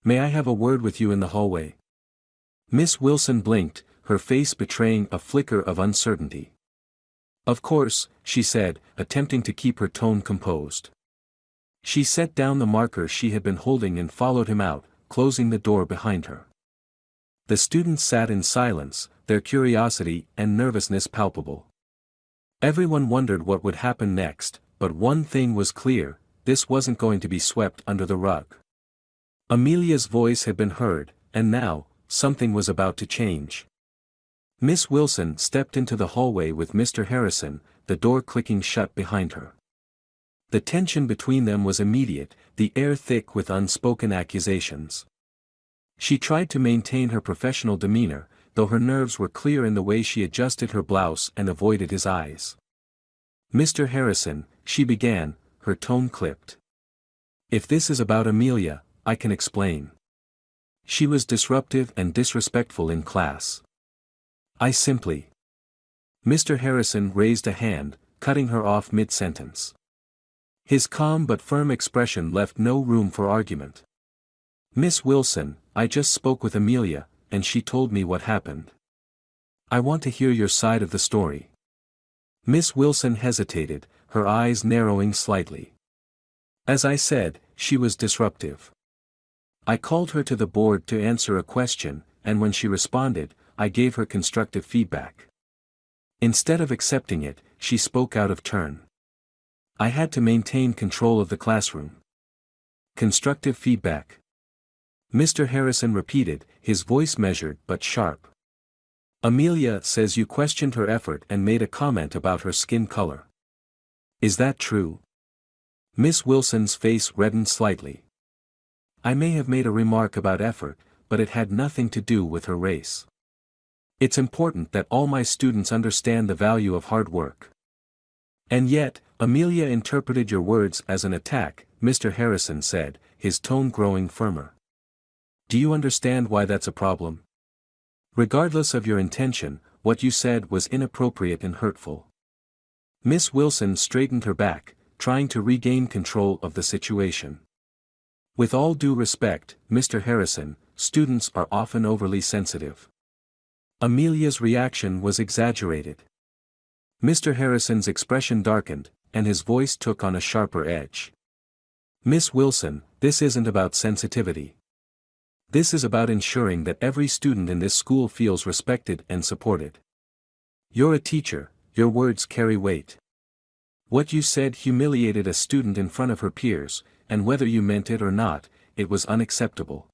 "May I have a word with you in the hallway?" Miss Wilson blinked, her face betraying a flicker of uncertainty. "Of course," she said, attempting to keep her tone composed. She set down the marker she had been holding and followed him out, closing the door behind her. The students sat in silence, their curiosity and nervousness palpable. Everyone wondered what would happen next, but one thing was clear, this wasn't going to be swept under the rug. Amelia's voice had been heard, and now, something was about to change. Miss Wilson stepped into the hallway with Mr. Harrison, the door clicking shut behind her. The tension between them was immediate, the air thick with unspoken accusations. She tried to maintain her professional demeanor, though her nerves were clear in the way she adjusted her blouse and avoided his eyes. "Mr. Harrison," she began, her tone clipped. "If this is about Amelia, I can explain. She was disruptive and disrespectful in class. I simply—" Mr. Harrison raised a hand, cutting her off mid-sentence. His calm but firm expression left no room for argument. "Miss Wilson, I just spoke with Amelia, and she told me what happened. I want to hear your side of the story." Miss Wilson hesitated, her eyes narrowing slightly. "As I said, she was disruptive. I called her to the board to answer a question, and when she responded, I gave her constructive feedback. Instead of accepting it, she spoke out of turn. I had to maintain control of the classroom." "Constructive feedback?" Mr. Harrison repeated, his voice measured but sharp. "Amelia says you questioned her effort and made a comment about her skin color. Is that true?" Miss Wilson's face reddened slightly. "I may have made a remark about effort, but it had nothing to do with her race. It's important that all my students understand the value of hard work." "And yet, Amelia interpreted your words as an attack," Mr. Harrison said, his tone growing firmer. "Do you understand why that's a problem? Regardless of your intention, what you said was inappropriate and hurtful." Miss Wilson straightened her back, trying to regain control of the situation. "With all due respect, Mr. Harrison, students are often overly sensitive. Amelia's reaction was exaggerated." Mr. Harrison's expression darkened, and his voice took on a sharper edge. "Miss Wilson, this isn't about sensitivity. This is about ensuring that every student in this school feels respected and supported. You're a teacher, your words carry weight. What you said humiliated a student in front of her peers, and whether you meant it or not, it was unacceptable.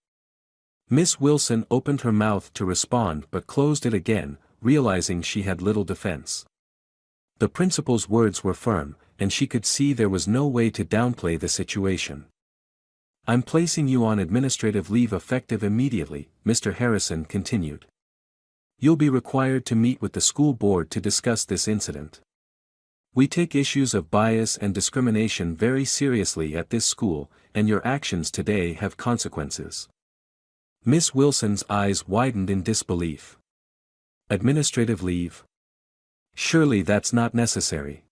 Miss Wilson opened her mouth to respond but closed it again, realizing she had little defense. The principal's words were firm, and she could see there was no way to downplay the situation. "I'm placing you on administrative leave effective immediately," Mr. Harrison continued. "You'll be required to meet with the school board to discuss this incident. We take issues of bias and discrimination very seriously at this school, and your actions today have consequences." Miss Wilson's eyes widened in disbelief. "Administrative leave? Surely that's not necessary."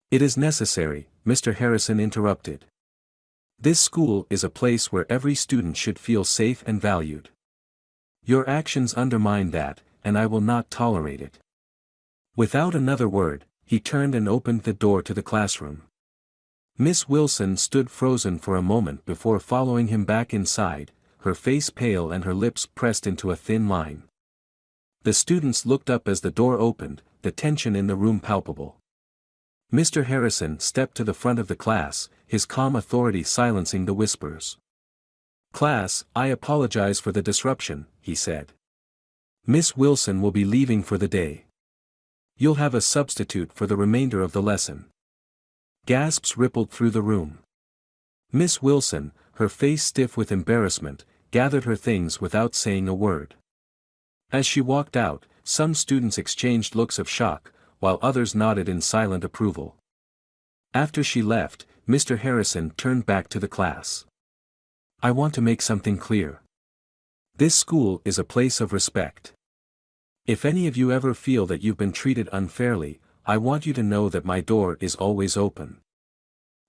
"It is necessary," Mr. Harrison interrupted. "This school is a place where every student should feel safe and valued. Your actions undermine that, and I will not tolerate it." Without another word, he turned and opened the door to the classroom. Miss Wilson stood frozen for a moment before following him back inside, her face pale and her lips pressed into a thin line. The students looked up as the door opened, the tension in the room palpable. Mr. Harrison stepped to the front of the class, his calm authority silencing the whispers. "Class, I apologize for the disruption," he said. "Miss Wilson will be leaving for the day. You'll have a substitute for the remainder of the lesson." Gasps rippled through the room. Miss Wilson, her face stiff with embarrassment, gathered her things without saying a word. As she walked out, some students exchanged looks of shock, while others nodded in silent approval. After she left, Mr. Harrison turned back to the class. "I want to make something clear. This school is a place of respect. If any of you ever feel that you've been treated unfairly, I want you to know that my door is always open."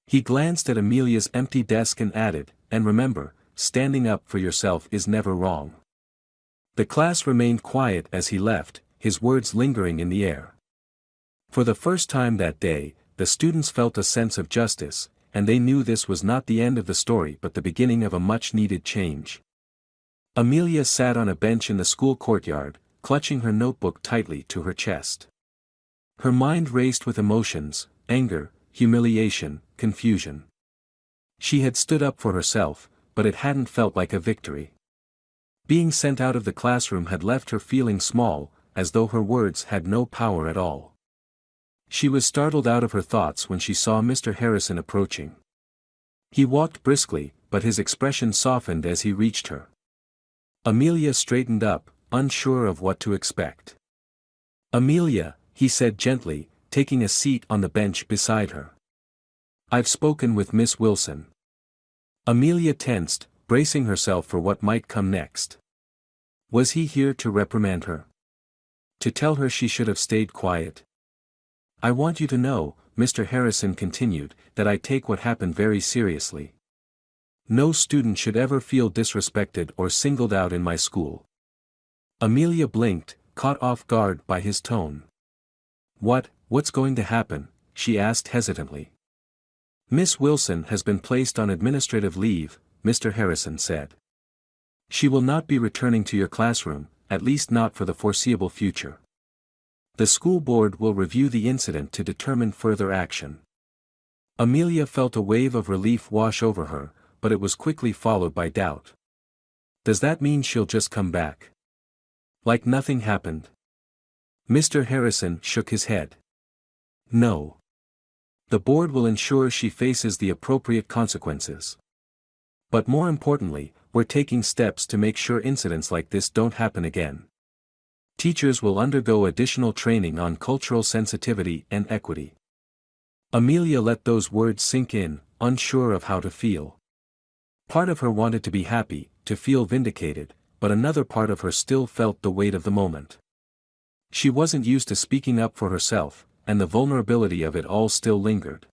He glanced at Amelia's empty desk and added, "And remember, standing up for yourself is never wrong." The class remained quiet as he left, his words lingering in the air. For the first time that day, the students felt a sense of justice, and they knew this was not the end of the story but the beginning of a much-needed change. Amelia sat on a bench in the school courtyard, clutching her notebook tightly to her chest. Her mind raced with emotions, anger, humiliation, confusion. She had stood up for herself, but it hadn't felt like a victory. Being sent out of the classroom had left her feeling small, as though her words had no power at all. She was startled out of her thoughts when she saw Mr. Harrison approaching. He walked briskly, but his expression softened as he reached her. Amelia straightened up, unsure of what to expect. "Amelia," he said gently, taking a seat on the bench beside her. "I've spoken with Miss Wilson." Amelia tensed, bracing herself for what might come next. Was he here to reprimand her? To tell her she should have stayed quiet? "I want you to know," Mr. Harrison continued, "that I take what happened very seriously. No student should ever feel disrespected or singled out in my school." Amelia blinked, caught off guard by his tone. What's going to happen?" she asked hesitantly. "Miss Wilson has been placed on administrative leave," Mr. Harrison said. "She will not be returning to your classroom, at least not for the foreseeable future. The school board will review the incident to determine further action." Amelia felt a wave of relief wash over her, but it was quickly followed by doubt. "Does that mean she'll just come back? Like nothing happened?" Mr. Harrison shook his head. "No. The board will ensure she faces the appropriate consequences. But more importantly, we're taking steps to make sure incidents like this don't happen again. Teachers will undergo additional training on cultural sensitivity and equity." Amelia let those words sink in, unsure of how to feel. Part of her wanted to be happy, to feel vindicated, but another part of her still felt the weight of the moment. She wasn't used to speaking up for herself, and the vulnerability of it all still lingered.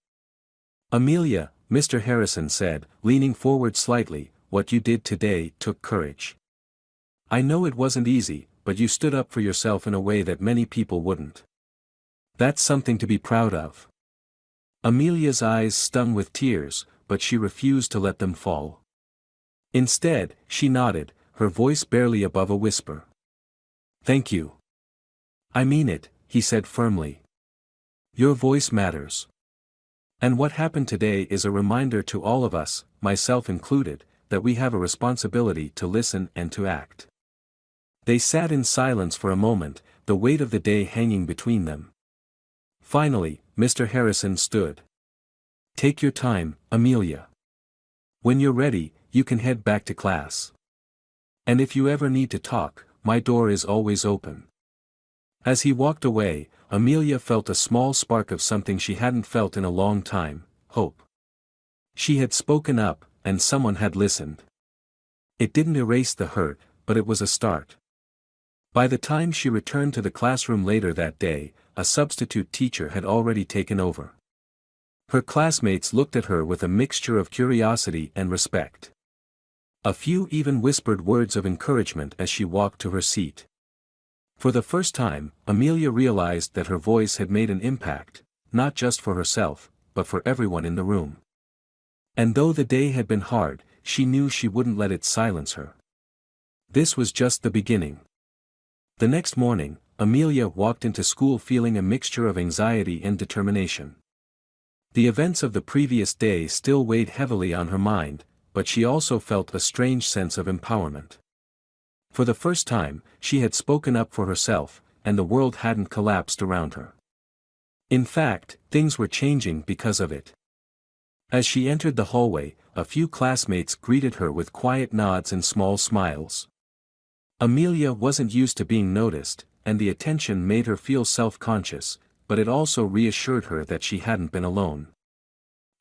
"Amelia," Mr. Harrison said, leaning forward slightly, "what you did today took courage. I know it wasn't easy, but you stood up for yourself in a way that many people wouldn't. That's something to be proud of." Amelia's eyes stung with tears, but she refused to let them fall. Instead, she nodded, her voice barely above a whisper. "Thank you. I mean it, he said firmly. Your voice matters. And what happened today is a reminder to all of us, myself included, that we have a responsibility to listen and to act. They sat in silence for a moment, the weight of the day hanging between them. Finally, Mr. Harrison stood. Take your time, Amelia. When you're ready, you can head back to class. And if you ever need to talk, my door is always open. As he walked away, Amelia felt a small spark of something she hadn't felt in a long time, hope. She had spoken up, and someone had listened. It didn't erase the hurt, but it was a start. By the time she returned to the classroom later that day, a substitute teacher had already taken over. Her classmates looked at her with a mixture of curiosity and respect. A few even whispered words of encouragement as she walked to her seat. For the first time, Amelia realized that her voice had made an impact, not just for herself, but for everyone in the room. And though the day had been hard, she knew she wouldn't let it silence her. This was just the beginning. The next morning, Amelia walked into school feeling a mixture of anxiety and determination. The events of the previous day still weighed heavily on her mind, but she also felt a strange sense of empowerment. For the first time, she had spoken up for herself, and the world hadn't collapsed around her. In fact, things were changing because of it. As she entered the hallway, a few classmates greeted her with quiet nods and small smiles. Amelia wasn't used to being noticed, and the attention made her feel self-conscious, but it also reassured her that she hadn't been alone.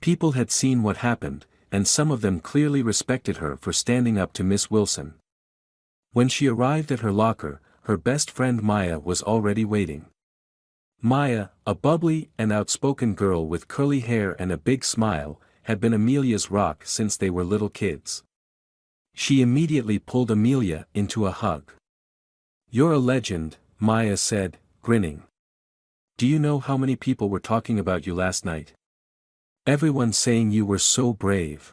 People had seen what happened, and some of them clearly respected her for standing up to Miss Wilson. When she arrived at her locker, her best friend Maya was already waiting. Maya, a bubbly and outspoken girl with curly hair and a big smile, had been Amelia's rock since they were little kids. She immediately pulled Amelia into a hug. You're a legend, Maya said, grinning. Do you know how many people were talking about you last night? Everyone saying you were so brave.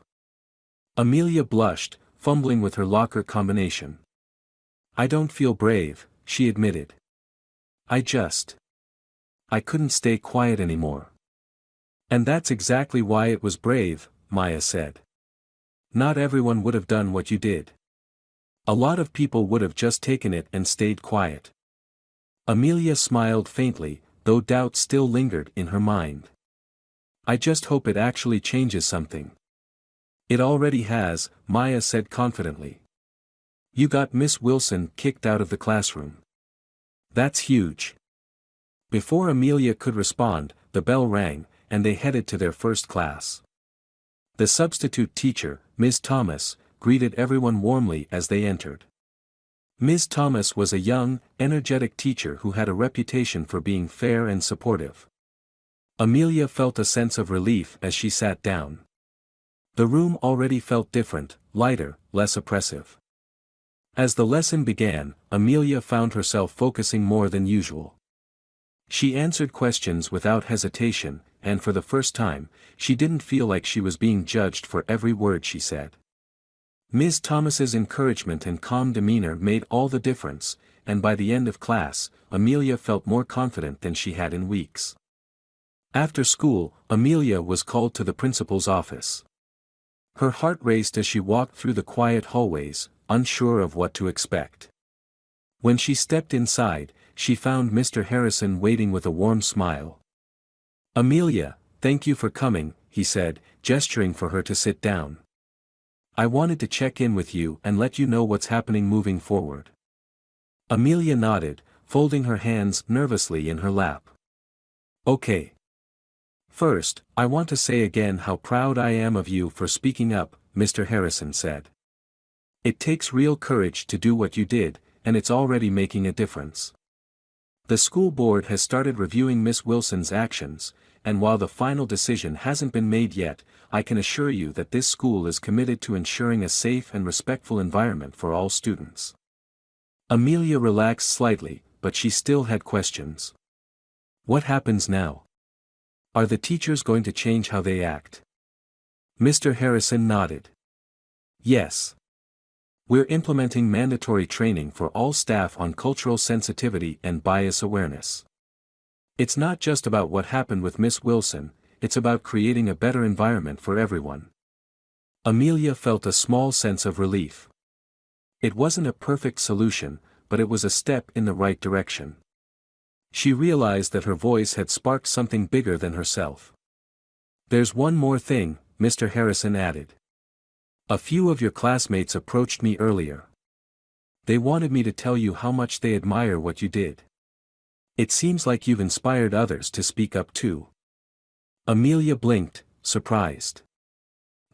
Amelia blushed, fumbling with her locker combination. I don't feel brave, she admitted. I couldn't stay quiet anymore. And that's exactly why it was brave, Maya said. Not everyone would have done what you did. A lot of people would have just taken it and stayed quiet. Amelia smiled faintly, though doubt still lingered in her mind. I just hope it actually changes something. It already has, Maya said confidently. You got Miss Wilson kicked out of the classroom. That's huge. Before Amelia could respond, the bell rang, and they headed to their first class. The substitute teacher, Ms. Thomas, greeted everyone warmly as they entered. Ms. Thomas was a young, energetic teacher who had a reputation for being fair and supportive. Amelia felt a sense of relief as she sat down. The room already felt different, lighter, less oppressive. As the lesson began, Amelia found herself focusing more than usual. She answered questions without hesitation, and for the first time, she didn't feel like she was being judged for every word she said. Ms. Thomas's encouragement and calm demeanor made all the difference, and by the end of class, Amelia felt more confident than she had in weeks. After school, Amelia was called to the principal's office. Her heart raced as she walked through the quiet hallways, unsure of what to expect. When she stepped inside, she found Mr. Harrison waiting with a warm smile. Amelia, thank you for coming, he said, gesturing for her to sit down. I wanted to check in with you and let you know what's happening moving forward. Amelia nodded, folding her hands nervously in her lap. Okay. First, I want to say again how proud I am of you for speaking up, Mr. Harrison said. It takes real courage to do what you did, and it's already making a difference. The school board has started reviewing Miss Wilson's actions, and while the final decision hasn't been made yet, I can assure you that this school is committed to ensuring a safe and respectful environment for all students. Amelia relaxed slightly, but she still had questions. What happens now? Are the teachers going to change how they act? Mr. Harrison nodded. Yes. We're implementing mandatory training for all staff on cultural sensitivity and bias awareness. It's not just about what happened with Miss Wilson, it's about creating a better environment for everyone. Amelia felt a small sense of relief. It wasn't a perfect solution, but it was a step in the right direction. She realized that her voice had sparked something bigger than herself. "There's one more thing," Mr. Harrison added. "A few of your classmates approached me earlier. They wanted me to tell you how much they admire what you did. It seems like you've inspired others to speak up too." Amelia blinked, surprised.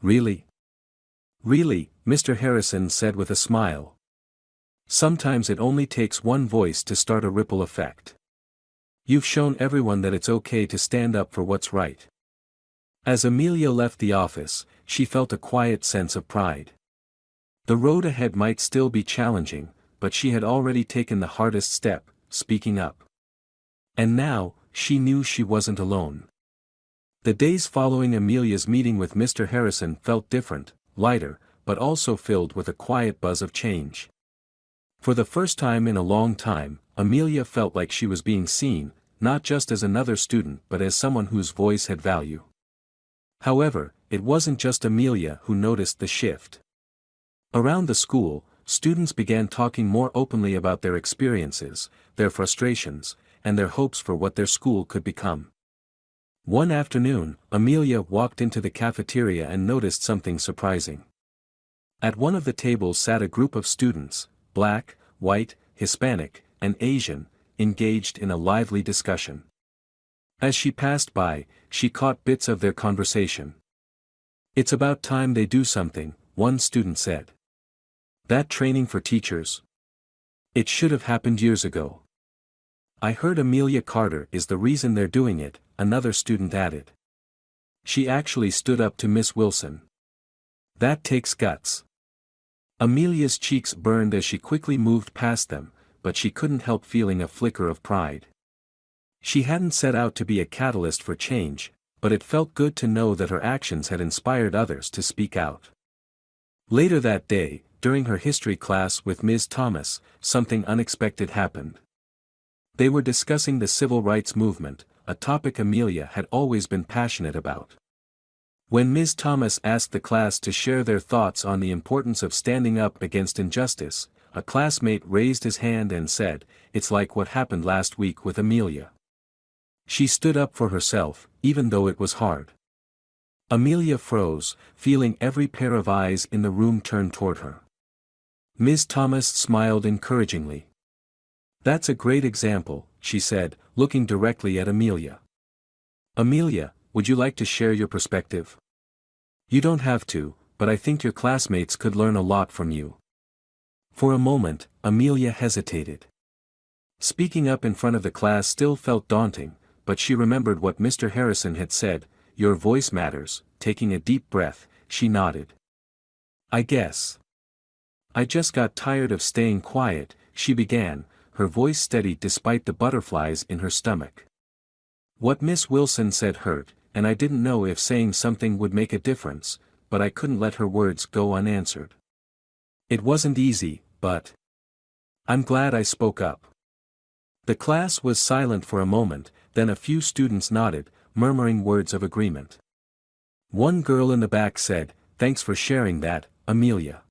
"Really?" "Really," Mr. Harrison said with a smile. "Sometimes it only takes one voice to start a ripple effect. You've shown everyone that it's okay to stand up for what's right." As Amelia left the office, she felt a quiet sense of pride. The road ahead might still be challenging, but she had already taken the hardest step, speaking up. And now, she knew she wasn't alone. The days following Amelia's meeting with Mr. Harrison felt different, lighter, but also filled with a quiet buzz of change. For the first time in a long time, Amelia felt like she was being seen, not just as another student but as someone whose voice had value. However, it wasn't just Amelia who noticed the shift. Around the school, students began talking more openly about their experiences, their frustrations, and their hopes for what their school could become. One afternoon, Amelia walked into the cafeteria and noticed something surprising. At one of the tables sat a group of students, black, white, Hispanic, and Asian, engaged in a lively discussion. As she passed by, she caught bits of their conversation. "It's about time they do something," one student said. "That training for teachers? It should have happened years ago." "I heard Amelia Carter is the reason they're doing it," another student added. "She actually stood up to Miss Wilson. That takes guts." Amelia's cheeks burned as she quickly moved past them, but she couldn't help feeling a flicker of pride. She hadn't set out to be a catalyst for change, but it felt good to know that her actions had inspired others to speak out. Later that day, during her history class with Ms. Thomas, something unexpected happened. They were discussing the civil rights movement, a topic Amelia had always been passionate about. When Ms. Thomas asked the class to share their thoughts on the importance of standing up against injustice, a classmate raised his hand and said, "It's like what happened last week with Amelia. She stood up for herself, even though it was hard." Amelia froze, feeling every pair of eyes in the room turn toward her. Ms. Thomas smiled encouragingly. "That's a great example," she said, looking directly at Amelia. "Amelia, would you like to share your perspective? You don't have to, but I think your classmates could learn a lot from you." For a moment, Amelia hesitated. Speaking up in front of the class still felt daunting, but she remembered what Mr. Harrison had said, "Your voice matters." Taking a deep breath, she nodded. "I guess. I just got tired of staying quiet," she began, her voice steady despite the butterflies in her stomach. "What Miss Wilson said hurt, and I didn't know if saying something would make a difference, but I couldn't let her words go unanswered. It wasn't easy, but I'm glad I spoke up." The class was silent for a moment, then a few students nodded, murmuring words of agreement. One girl in the back said, "Thanks for sharing that, Amelia.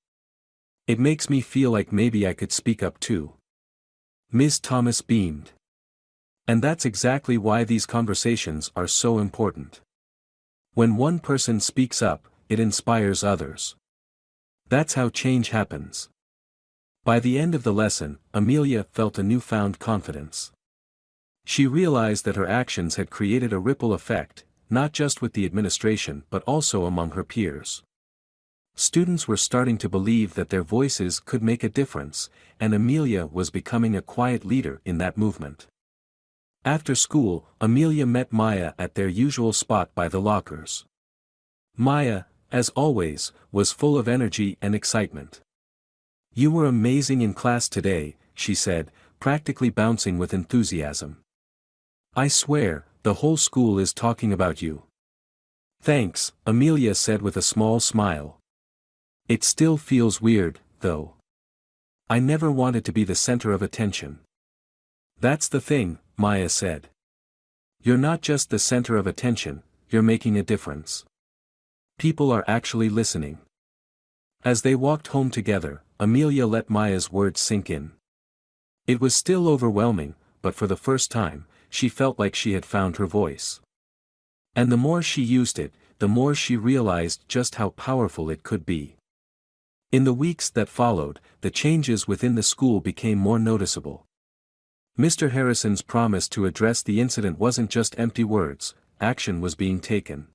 It makes me feel like maybe I could speak up too." Ms. Thomas beamed. "And that's exactly why these conversations are so important. When one person speaks up, it inspires others. That's how change happens." By the end of the lesson, Amelia felt a newfound confidence. She realized that her actions had created a ripple effect, not just with the administration but also among her peers. Students were starting to believe that their voices could make a difference, and Amelia was becoming a quiet leader in that movement. After school, Amelia met Maya at their usual spot by the lockers. Maya, as always, was full of energy and excitement. "You were amazing in class today," she said, practically bouncing with enthusiasm. "I swear, the whole school is talking about you." "Thanks," Amelia said with a small smile. "It still feels weird, though. I never wanted to be the center of attention. That's the thing, Maya said. You're not just the center of attention, you're making a difference. People are actually listening. As they walked home together, Amelia let Maya's words sink in. It was still overwhelming, but for the first time, she felt like she had found her voice. And the more she used it, the more she realized just how powerful it could be. In the weeks that followed, the changes within the school became more noticeable. Mr. Harrison's promise to address the incident wasn't just empty words, action was being taken.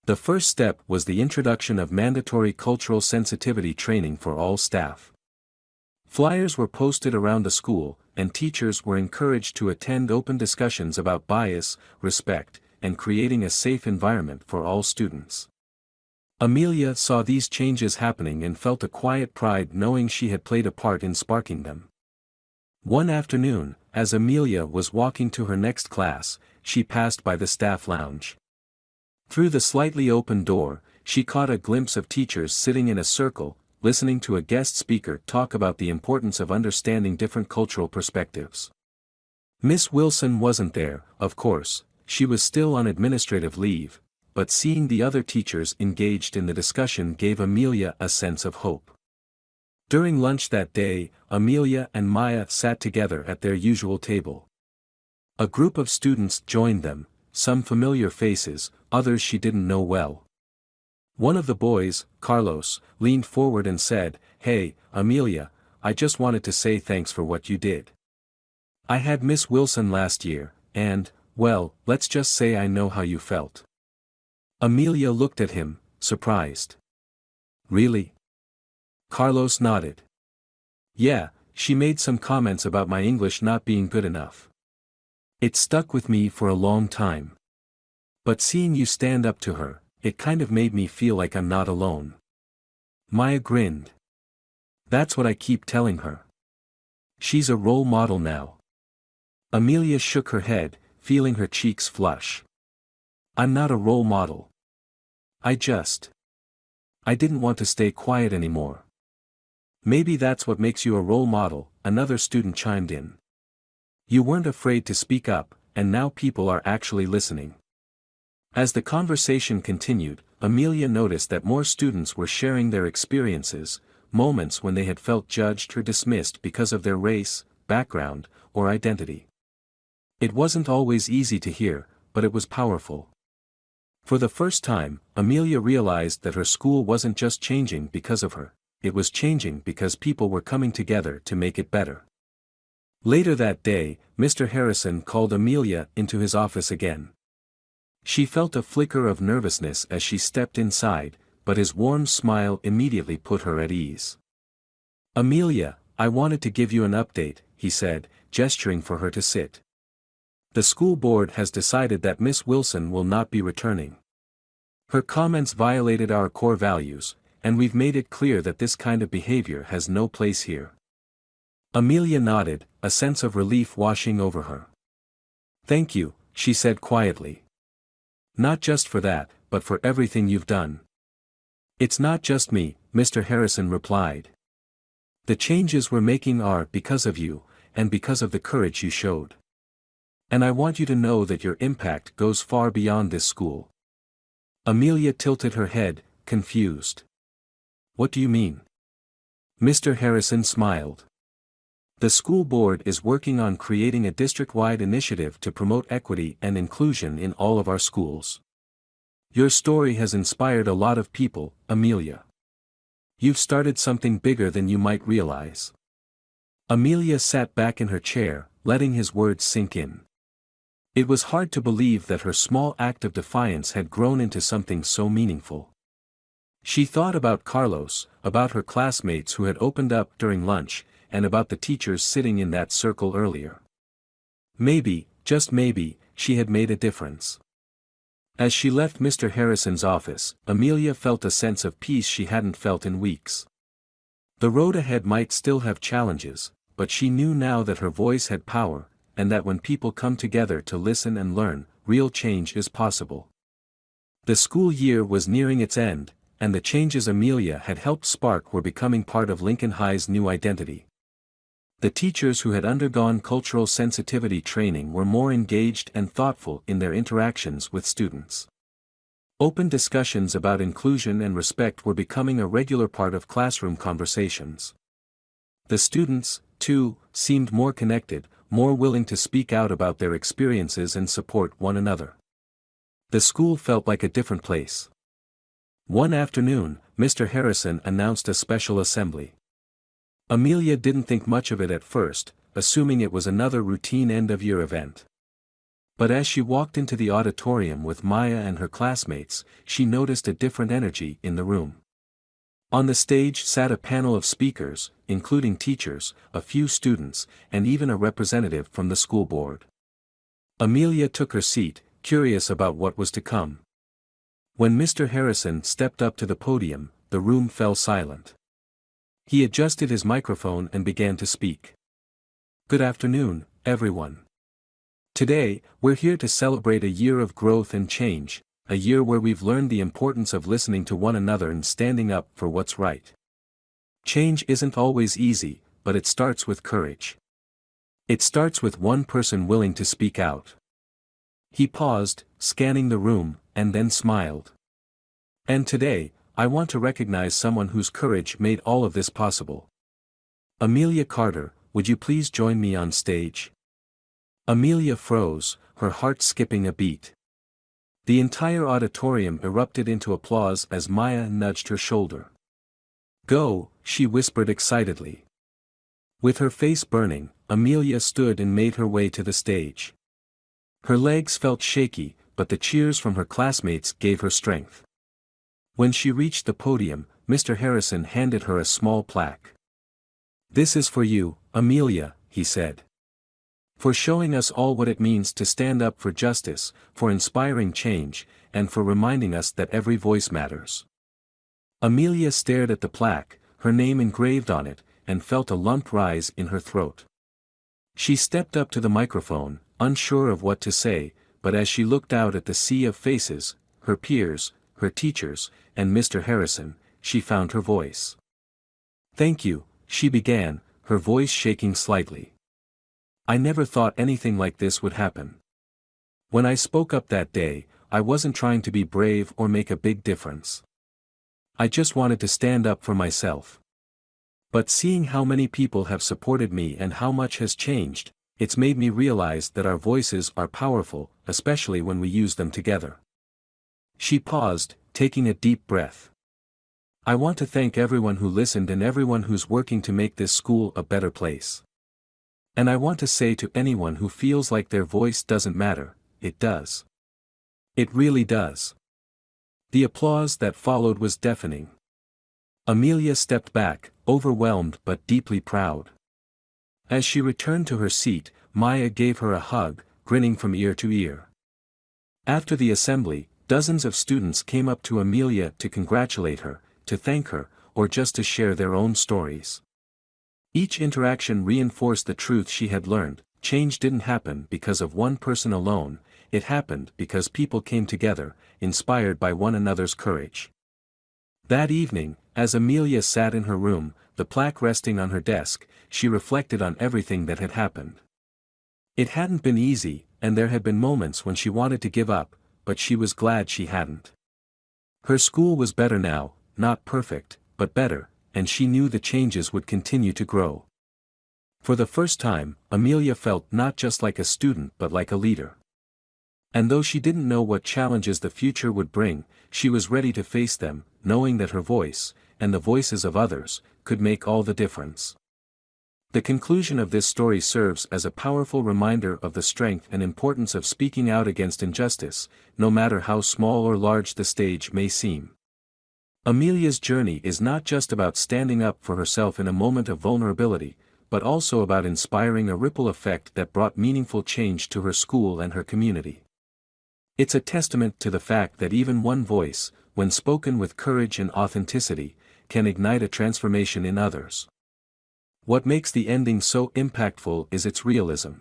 The first step was the introduction of mandatory cultural sensitivity training for all staff. Flyers were posted around the school, and teachers were encouraged to attend open discussions about bias, respect, and creating a safe environment for all students. Amelia saw these changes happening and felt a quiet pride knowing she had played a part in sparking them. One afternoon, as Amelia was walking to her next class, she passed by the staff lounge. Through the slightly open door, she caught a glimpse of teachers sitting in a circle, listening to a guest speaker talk about the importance of understanding different cultural perspectives. Miss Wilson wasn't there, of course, she was still on administrative leave, but seeing the other teachers engaged in the discussion gave Amelia a sense of hope. During lunch that day, Amelia and Maya sat together at their usual table. A group of students joined them, some familiar faces, others she didn't know well. One of the boys, Carlos, leaned forward and said, "Hey, Amelia, I just wanted to say thanks for what you did. I had Miss Wilson last year, and, well, let's just say I know how you felt." Amelia looked at him, surprised. "Really?" Carlos nodded. "Yeah, she made some comments about my English not being good enough. It stuck with me for a long time. But seeing you stand up to her, it kind of made me feel like I'm not alone." Maya grinned. "That's what I keep telling her. She's a role model now." Amelia shook her head, feeling her cheeks flush. "I'm not a role model. I didn't want to stay quiet anymore." "Maybe that's what makes you a role model," another student chimed in. "You weren't afraid to speak up, and now people are actually listening." As the conversation continued, Amelia noticed that more students were sharing their experiences, moments when they had felt judged or dismissed because of their race, background, or identity. It wasn't always easy to hear, but it was powerful. For the first time, Amelia realized that her school wasn't just changing because of her, it was changing because people were coming together to make it better. Later that day, Mr. Harrison called Amelia into his office again. She felt a flicker of nervousness as she stepped inside, but his warm smile immediately put her at ease. "Amelia, I wanted to give you an update," he said, gesturing for her to sit. "The school board has decided that Miss Wilson will not be returning. Her comments violated our core values, and we've made it clear that this kind of behavior has no place here." Amelia nodded, a sense of relief washing over her. "Thank you," she said quietly. "Not just for that, but for everything you've done." "It's not just me," Mr. Harrison replied. "The changes we're making are because of you, and because of the courage you showed. And I want you to know that your impact goes far beyond this school." Amelia tilted her head, confused. "What do you mean?" Mr. Harrison smiled. "The school board is working on creating a district-wide initiative to promote equity and inclusion in all of our schools. Your story has inspired a lot of people, Amelia. You've started something bigger than you might realize." Amelia sat back in her chair, letting his words sink in. It was hard to believe that her small act of defiance had grown into something so meaningful. She thought about Carlos, about her classmates who had opened up during lunch, and about the teachers sitting in that circle earlier. Maybe, just maybe, she had made a difference. As she left Mr. Harrison's office, Amelia felt a sense of peace she hadn't felt in weeks. The road ahead might still have challenges, but she knew now that her voice had power, and that when people come together to listen and learn, real change is possible. The school year was nearing its end, and the changes Amelia had helped spark were becoming part of Lincoln High's new identity. The teachers who had undergone cultural sensitivity training were more engaged and thoughtful in their interactions with students. Open discussions about inclusion and respect were becoming a regular part of classroom conversations. The students, too, seemed more connected, more willing to speak out about their experiences and support one another. The school felt like a different place. One afternoon, Mr. Harrison announced a special assembly. Amelia didn't think much of it at first, assuming it was another routine end-of-year event. But as she walked into the auditorium with Maya and her classmates, she noticed a different energy in the room. On the stage sat a panel of speakers, including teachers, a few students, and even a representative from the school board. Amelia took her seat, curious about what was to come. When Mr. Harrison stepped up to the podium, the room fell silent. He adjusted his microphone and began to speak. "Good afternoon, everyone. Today, we're here to celebrate a year of growth and change, a year where we've learned the importance of listening to one another and standing up for what's right. Change isn't always easy, but it starts with courage. It starts with one person willing to speak out." He paused, scanning the room, and then smiled. "And today, I want to recognize someone whose courage made all of this possible. Amelia Carter, would you please join me on stage?" Amelia froze, her heart skipping a beat. The entire auditorium erupted into applause as Maya nudged her shoulder. "Go," she whispered excitedly. With her face burning, Amelia stood and made her way to the stage. Her legs felt shaky, but the cheers from her classmates gave her strength. When she reached the podium, Mr. Harrison handed her a small plaque. "This is for you, Amelia," he said. "For showing us all what it means to stand up for justice, for inspiring change, and for reminding us that every voice matters." Amelia stared at the plaque, her name engraved on it, and felt a lump rise in her throat. She stepped up to the microphone, unsure of what to say, but as she looked out at the sea of faces, her peers, her teachers, and Mr. Harrison, she found her voice. "Thank you," she began, her voice shaking slightly. "I never thought anything like this would happen. When I spoke up that day, I wasn't trying to be brave or make a big difference. I just wanted to stand up for myself. But seeing how many people have supported me and how much has changed, it's made me realize that our voices are powerful, especially when we use them together." She paused, taking a deep breath. "I want to thank everyone who listened and everyone who's working to make this school a better place. And I want to say to anyone who feels like their voice doesn't matter, it does. It really does." The applause that followed was deafening. Amelia stepped back, overwhelmed but deeply proud. As she returned to her seat, Maya gave her a hug, grinning from ear to ear. After the assembly, dozens of students came up to Amelia to congratulate her, to thank her, or just to share their own stories. Each interaction reinforced the truth she had learned: change didn't happen because of one person alone, it happened because people came together, inspired by one another's courage. That evening, as Amelia sat in her room, the plaque resting on her desk, she reflected on everything that had happened. It hadn't been easy, and there had been moments when she wanted to give up, but she was glad she hadn't. Her school was better now, not perfect, but better, and she knew the changes would continue to grow. For the first time, Amelia felt not just like a student but like a leader. And though she didn't know what challenges the future would bring, she was ready to face them, knowing that her voice, and the voices of others, could make all the difference. The conclusion of this story serves as a powerful reminder of the strength and importance of speaking out against injustice, no matter how small or large the stage may seem. Amelia's journey is not just about standing up for herself in a moment of vulnerability, but also about inspiring a ripple effect that brought meaningful change to her school and her community. It's a testament to the fact that even one voice, when spoken with courage and authenticity, can ignite a transformation in others. What makes the ending so impactful is its realism.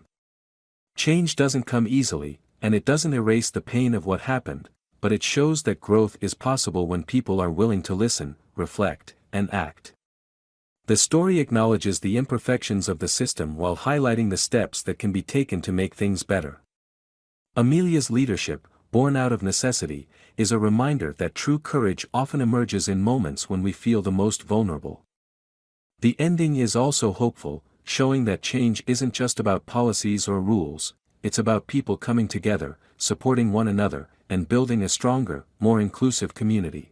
Change doesn't come easily, and it doesn't erase the pain of what happened, but it shows that growth is possible when people are willing to listen, reflect, and act. The story acknowledges the imperfections of the system while highlighting the steps that can be taken to make things better. Amelia's leadership, born out of necessity, is a reminder that true courage often emerges in moments when we feel the most vulnerable. The ending is also hopeful, showing that change isn't just about policies or rules, it's about people coming together, supporting one another, and building a stronger, more inclusive community.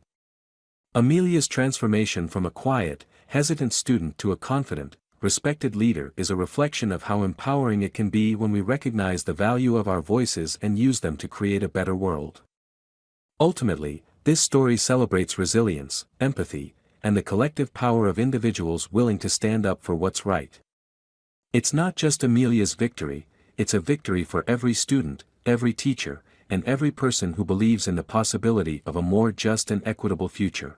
Amelia's transformation from a quiet, hesitant student to a confident, respected leader is a reflection of how empowering it can be when we recognize the value of our voices and use them to create a better world. Ultimately, this story celebrates resilience, empathy, and the collective power of individuals willing to stand up for what's right. It's not just Amelia's victory, it's a victory for every student, every teacher, and every person who believes in the possibility of a more just and equitable future.